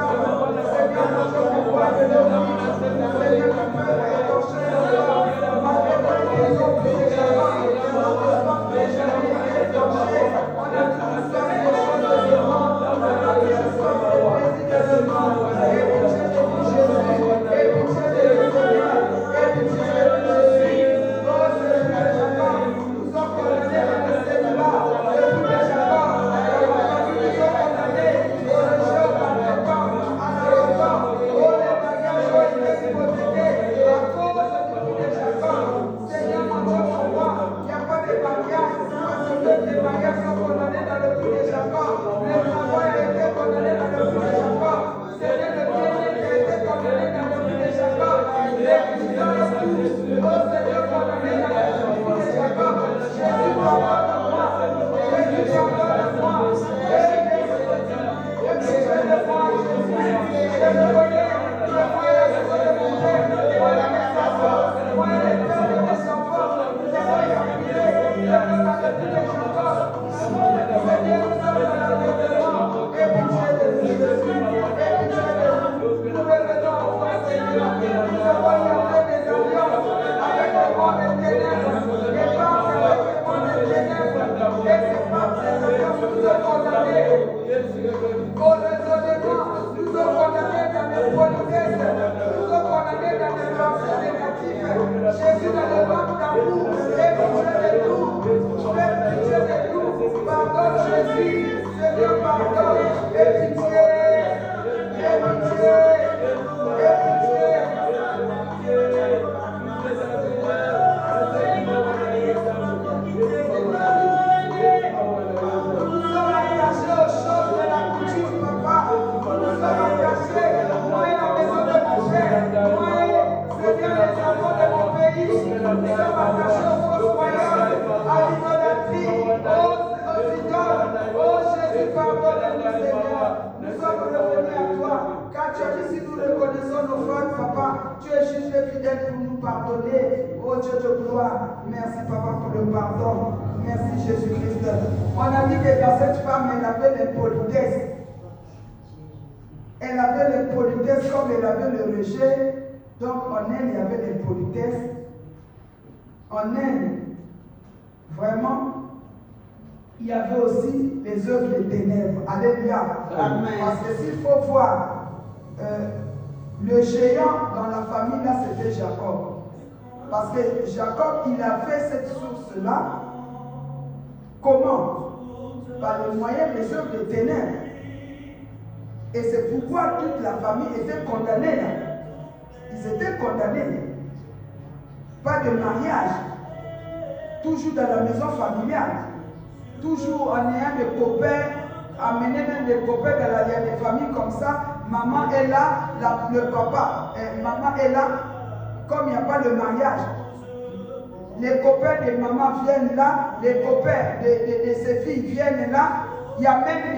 Seigneur, notre pouvoir de l'eau qui Seigneur, tu peux étancher le corps. Malgré la maison du puits de Jacob, notre sang n'est jamais étanché. On a tout soif des choses de ce monde. On a tout soif des plaisirs de ce monde. Et pitié de nous, Jésus. Et pitié de nous, Seigneur. Et pitié de nous, Jésus. Oh, Seigneur Jacob, nous sommes condamnés à ne célibat. Le puits de Jacob, nous sommes condamnés au rejet, au maltraitant, à l'arrogance. Oh, les bagages ont été hypothéqués à cause du puits de Jacob. Seigneur, mon Dieu, mon roi, il n'y a pas de bagages, parce que les bagages sont condamnés dans le puits de Jacob. Le travail a été condamné dans le puits de Jacob. Seigneur, le bien-être a été condamné dans le puits de Jacob. Les puissants et tout, oh Seigneur, condamné dans le puits de Jacob. Jésus, pardonne-moi. Jésus, pardonne-moi. Au raisonnement, nous sommes condamnés dans les politesses, nous sommes condamnés dans les pensées négatives. Jésus dans le manque d'amour, et pitié de nous, fais pitié de nous, pardonne Jésus, Seigneur pardonne, et pitié, et pitié, et pitié. Nous sommes attachés aux choses de la coutume, papa. Nous sommes attachés, moi et la maison de mon père, moi et Seigneur les enfants de mon pays. Nous sommes attachés aux fausses croyances, à l'idolâtrie, aux idoles. Oh Jésus, pardonne-nous, Seigneur. Nous sommes revenus à toi. Car tu as dit si nous reconnaissons nos fautes, papa, tu es juste fidèle pour nous pardonner. Oh Dieu de gloire, merci, papa. pour le pardon. Merci Jésus-Christ. On a dit que dans cette femme, elle avait l'impolitesse. Elle avait l'impolitesse comme elle avait le rejet. Donc en elle, il y avait l'impolitesse. En elle, vraiment, il y avait aussi les œuvres des ténèbres. Alléluia. Amen. Parce que s'il faut voir, le géant dans la famille, là, c'était Jacob. Parce que Jacob, il a fait cette source-là. Comment? Par le moyen des œuvres des ténèbres. Et c'est pourquoi toute la famille était condamnée là. Ils étaient condamnés. Pas de mariage. Toujours dans la maison familiale. Toujours en ayant des copains, amener même des copains dans la, il y a des familles comme ça. Maman est là, le papa, maman est là, comme il n'y a pas de mariage. Les copains de maman viennent là, les copains de ses filles viennent là. Il y a même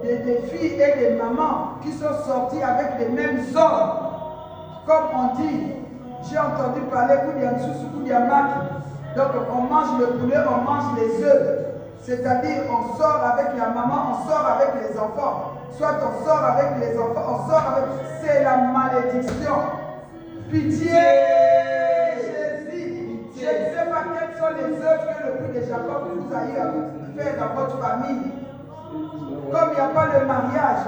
des filles et des mamans qui sont sorties avec les mêmes hommes. Comme on dit, j'ai entendu parler Koudiamak. Donc on mange le poulet, on mange les œufs. C'est-à-dire on sort avec la maman, on sort avec les enfants. Soit on sort avec les enfants, on sort avec... C'est la malédiction. Pitié, Jésus. Je ne sais pas quelles sont les œuvres que le prix de Jacob vous a eu faire dans votre famille. Comme il n'y a pas de mariage,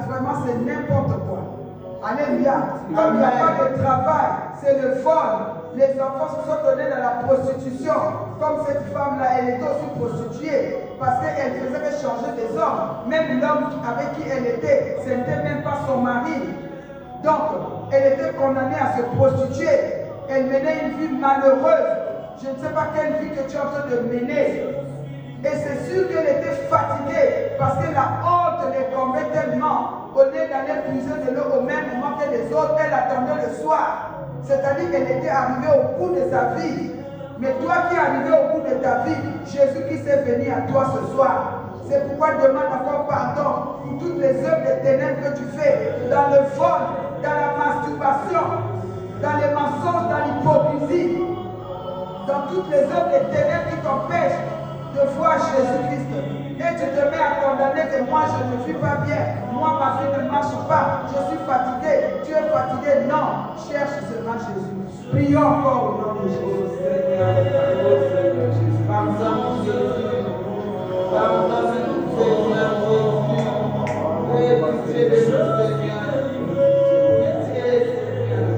vraiment c'est n'importe quoi. Alléluia. Comme il n'y a pas de travail, c'est le vol. Les enfants se sont donnés dans la prostitution. Comme cette femme-là, elle était aussi prostituée. Parce qu'elle faisait que changer des hommes. Même l'homme avec qui elle était, ce n'était même pas son mari. Donc, elle était condamnée à se prostituer. Elle menait une vie malheureuse. Je ne sais pas quelle vie que tu es en train de mener. Et c'est sûr qu'elle était fatiguée. Parce que la honte l'incombait tellement. Au lieu d'aller puiser de l'eau au même moment que les autres, elle attendait le soir. C'est-à-dire qu'elle était arrivée au bout de sa vie. Mais toi qui es arrivé au bout de ta vie, Jésus-Christ est venu à toi ce soir. C'est pourquoi demande encore pardon pour toutes les œuvres de ténèbres que tu fais, dans le vol, dans la masturbation, dans les mensonges, dans l'hypocrisie, dans toutes les œuvres de ténèbres qui t'empêchent de voir Jésus-Christ. Et tu te mets à condamner que moi je ne suis pas bien, moi ma vie ne marche pas, je suis fatigué, tu es fatigué. Non, cherche seulement Jésus. Prions encore au nom de Jésus. Pardonne Jésus. Pardonne Seigneur Jésus. Aie pitié de nous Seigneur. Pitié Seigneur.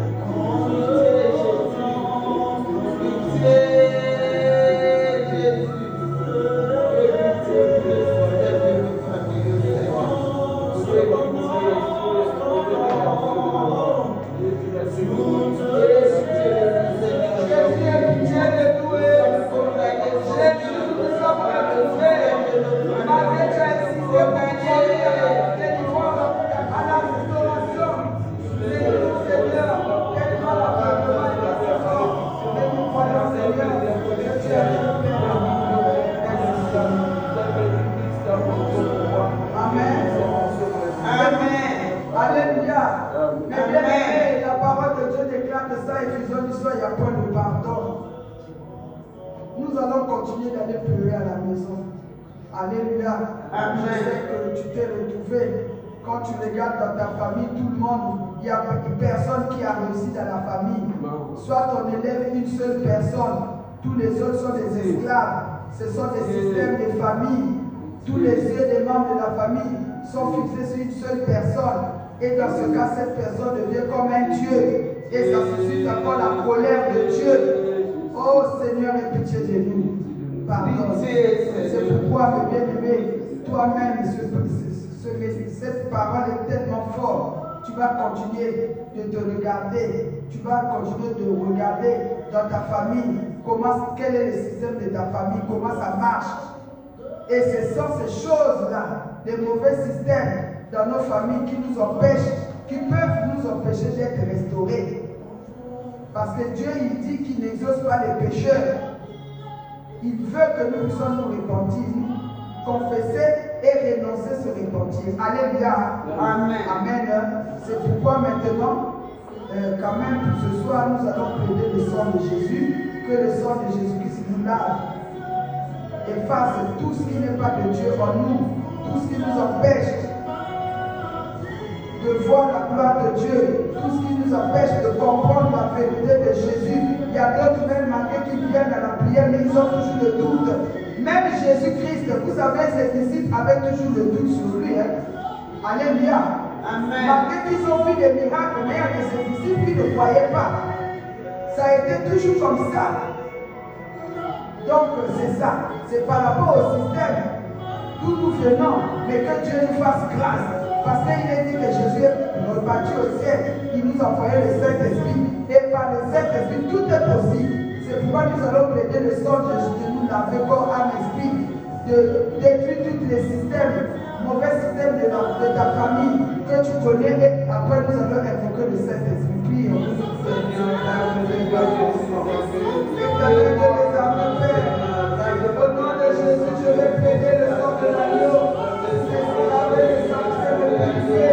Pitié Jésus. Pitié Jésus. Aie pitié pour les problèmes de nos familles Seigneur. Aie pitié de nous Jésus. Nous sommes malheureux. Malgré tu as insisté pour délivrer à la restauration. Seigneur, quelle soit la femme mais nous croyons Seigneur que tu es Amen. Amen. Alléluia. Mais bien aimé, la parole de Dieu déclare que ça, Éphésiens du soir, il y a point de pardon. Nous allons continuer d'aller pleurer à la maison. Alléluia. Amen. Je sais que tu t'es retrouvé. Quand tu regardes dans ta famille, tout le monde, il n'y a personne qui a réussi dans la famille. Soit on élève une seule personne, tous les autres sont des esclaves. Ce sont des systèmes de famille. Tous les yeux des membres de la famille sont fixés sur une seule personne. Et dans ce cas, cette personne devient comme un Dieu. Et ça suscite encore la colère de Dieu. Oh Seigneur, aie pitié de nous. Pardon. C'est pourquoi, mes bien-aimés, toi-même, cette parole est tellement forte. Tu vas continuer de te regarder. Tu vas continuer de regarder dans ta famille quel est le système de ta famille, comment ça marche. Et ce sont ces choses-là, les mauvais systèmes dans nos familles qui nous empêchent, qui peuvent nous empêcher d'être restaurés. Parce que Dieu, il dit qu'il n'exauce pas les pécheurs. Il veut que nous puissions nous repentir, confesser et renoncer, se repentir. Alléluia. Amen. Amen. C'est pourquoi maintenant, quand même, pour ce soir, nous allons plaider le sang de Jésus, que le sang de Jésus-Christ nous lave, efface tout ce qui n'est pas de Dieu en nous, tout ce qui nous empêche de voir la gloire de Dieu, tout ce qui nous empêche de comprendre la vérité de Jésus. Il y a d'autres même malgré qui viennent à la prière, mais ils ont toujours le doute. Même Jésus-Christ, vous savez, ses disciples avaient toujours le doute sur lui. Hein? Alléluia. Amen. Malgré qu'ils ont vu des miracles, mais il y a de ses disciples qui ne croyaient pas. Ça a été toujours comme ça. Donc c'est ça. C'est par rapport au système d'où nous venons, mais que Dieu nous fasse grâce. Parce qu'il est dit que Jésus est reparti au ciel. Il nous a envoyé le Saint-Esprit. Et par le Saint-Esprit, tout est possible. C'est pourquoi nous allons plaider le sang de Jésus, de nous laver corps, âme, esprit, de détruire tous les systèmes, mauvais systèmes de ta famille que tu connais. Et après, nous allons invoquer le Saint-Esprit. Prions. Au nom de Jésus, je vais plaider le sang de l'agneau. C'est pour laver les sanctuaires de purifier.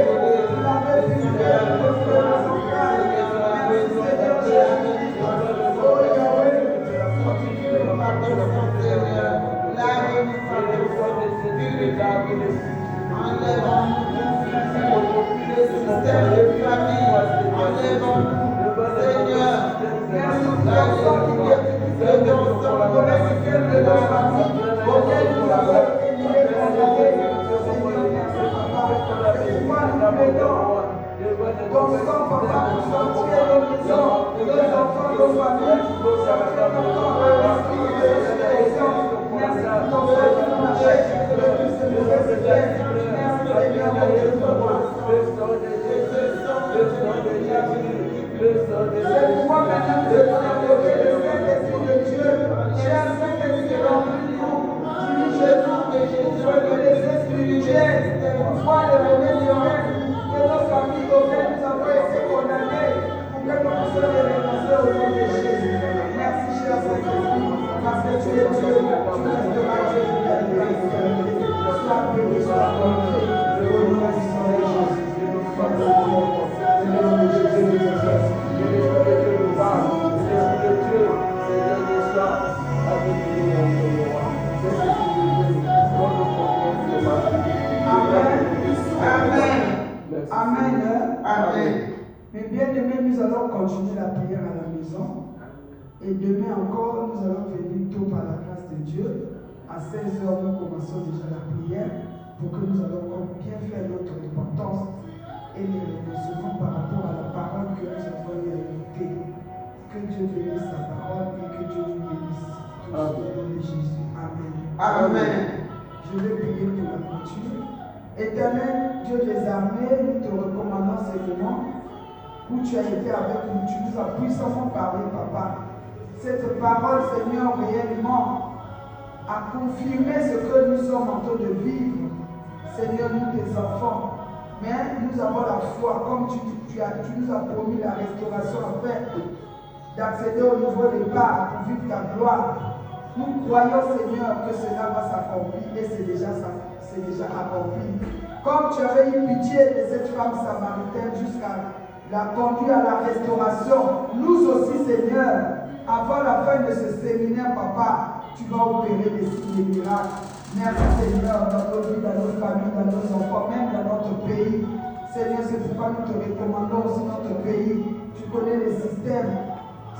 Vous l'avez purifié, le feu de son cœur. Merci Seigneur Jésus. Oh Yahweh, continue de pardonner son Seigneur. Lave-nous, enlève-nous le système de famille. Enlève-nous, Seigneur. Merci pour le sang qui vient de ton sang pour le système de nos familles. Auquel nous avons éliminé la vérité. Seigneur, merci Papa. C'est pourquoi nous plaidons. Ton sang, Papa, pour sanctuer nos maisons, nos enfants, nos familles, sanctuer nos corps, nos esprits, de résurrection. Merci pour ton sang qui nous achète de tous ces mauvais systèmes. Merci Seigneur, mon Dieu, pour moi. C'est pourquoi maintenant nous devons invoquer le Saint-Esprit de Dieu. Cher Saint-Esprit, remplis-nous, dirige-nous, ouvre-nous les yeux spirituels, pour voir les mauvaises oreilles de nos familles auxquelles nous avons été condamnés, pour que nous puissions les renoncer au nom de Jésus. Merci, cher Saint-Esprit, parce que tu es Dieu, tu resteras Dieu de la sois béni, sois glorifié, au nom du Seigneur Jésus. Amen. Amen. Mais bien aimés, nous allons continuer la prière à la maison. Et demain encore, nous allons venir tôt par la grâce de Dieu. À 16h, nous commençons déjà la prière pour que nous allons bien faire notre repentance et les recevons par rapport à la parole que nous avons écoutée. Que Dieu bénisse sa parole et que Dieu nous bénisse. Tous au nom de Jésus. Amen. Amen. Je vais prier pour la clôture. Éternel Dieu des armées, nous te recommandons ces moments où tu as été avec nous. Tu nous as puissamment parlé, Papa. Cette parole, Seigneur, réellement a confirmé ce que nous sommes en train de vivre. Seigneur, nous tes enfants. Mais nous avons la foi, comme tu nous as promis la restauration afin d'accéder au nouveau départ pour vivre ta gloire. Nous croyons, Seigneur, que cela va s'accomplir et c'est déjà accompli. Comme tu avais eu pitié de cette femme samaritaine jusqu'à la conduire à la restauration, nous aussi, Seigneur, avant la fin de ce séminaire, Papa, tu vas opérer des signes et miracles. Merci, Seigneur, dans nos vies, dans nos familles, dans nos enfants, même dans notre pays. Seigneur, c'est pourquoi nous te recommandons aussi notre pays. Tu connais les systèmes.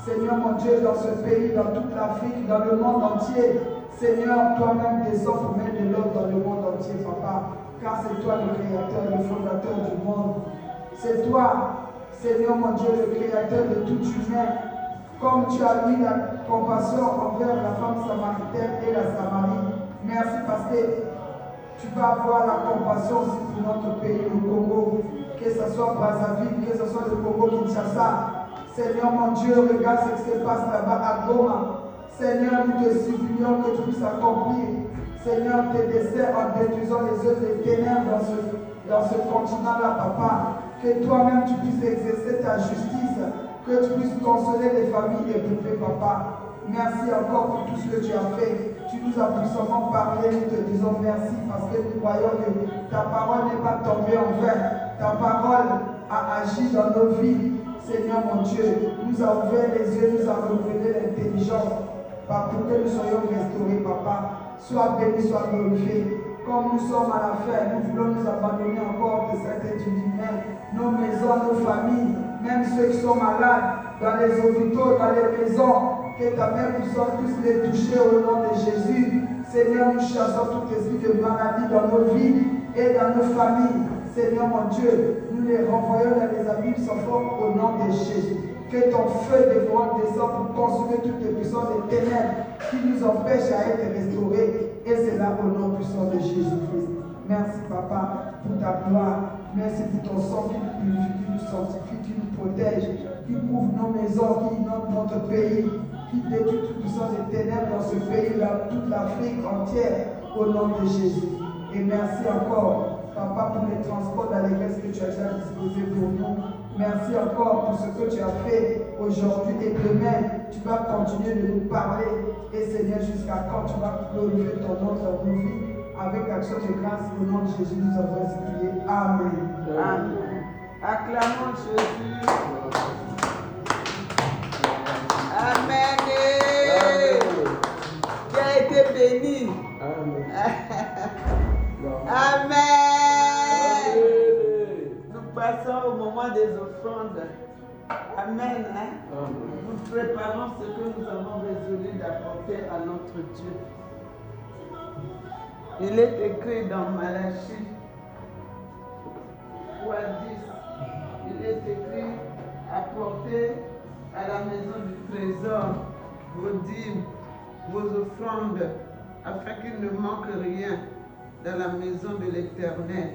Seigneur, mon Dieu, dans ce pays, dans toute l'Afrique, dans le monde entier. Seigneur, toi-même descends pour mettre de l'ordre dans le monde entier, Papa. Car c'est toi le créateur, le fondateur du monde. C'est toi, Seigneur, mon Dieu, le créateur de tout humain. Comme tu as eu la compassion envers la femme samaritaine et la Samarie. Merci parce que tu vas avoir la compassion aussi pour notre pays, le Congo. Que ce soit Brazzaville, que ce soit le Congo-Kinshasa. Seigneur mon Dieu, regarde ce qui se passe là-bas à Goma. Seigneur, nous te supplions que tu puisses accomplir, Seigneur, tes desseins en détruisant les œuvres des ténèbres dans ce continent-là, Papa. Que toi-même tu puisses exercer ta justice, que tu puisses consoler les familles éprouvées, Papa. Merci encore pour tout ce que tu as fait. Tu nous as puissamment parlé, nous te disons merci parce que nous croyons que ta parole n'est pas tombée en vain. Ta parole a agi dans nos vies. Seigneur mon Dieu, nous a ouvert les yeux, nous a révélé l'intelligence. pour que nous soyons restaurés, papa. Sois béni, sois glorifié. Comme nous sommes à la fin, nous voulons nous abandonner encore de cette étude humaine. Nos maisons, nos familles, même ceux qui sont malades, dans les hôpitaux, dans les maisons, que ta main puissante puisse les toucher au nom de Jésus. Seigneur, nous chassons tout esprit de maladie dans nos vies et dans nos familles. Seigneur mon Dieu, nous les renvoyons dans les abîmes sans forme au nom de Jésus. Que ton feu dévorant descende pour consumer toutes les puissances des ténèbres qui nous empêchent à être restaurés. Et c'est là au nom puissant de Jésus-Christ. Merci Papa pour ta gloire. Merci pour ton sang qui nous purifie, qui nous sanctifie, qui nous protège, qui couvre nos maisons, qui inonde notre pays, qui détruit toute puissance des ténèbres dans ce pays-là, toute l'Afrique entière, au nom de Jésus. Et merci encore, Papa, pour les transports d'allégresse que tu as déjà disposés pour nous. Merci encore pour ce que tu as fait aujourd'hui et demain. Tu vas continuer de nous parler. Et Seigneur, jusqu'à quand tu vas glorifier ton nom dans nos vies. Avec action de grâce, au nom de Jésus, nous avons prié. Amen. Amen. Acclamons Jésus. Amen. Tu as été béni. Amen. Nous passons au moment des offrandes. Amen. Nous préparons ce que nous avons résolu d'apporter à notre Dieu. Il est écrit dans Malachie 3:10. Il est écrit: apportez à la maison du trésor vos dîmes, vos offrandes, afin qu'il ne manque rien dans la maison de l'Éternel.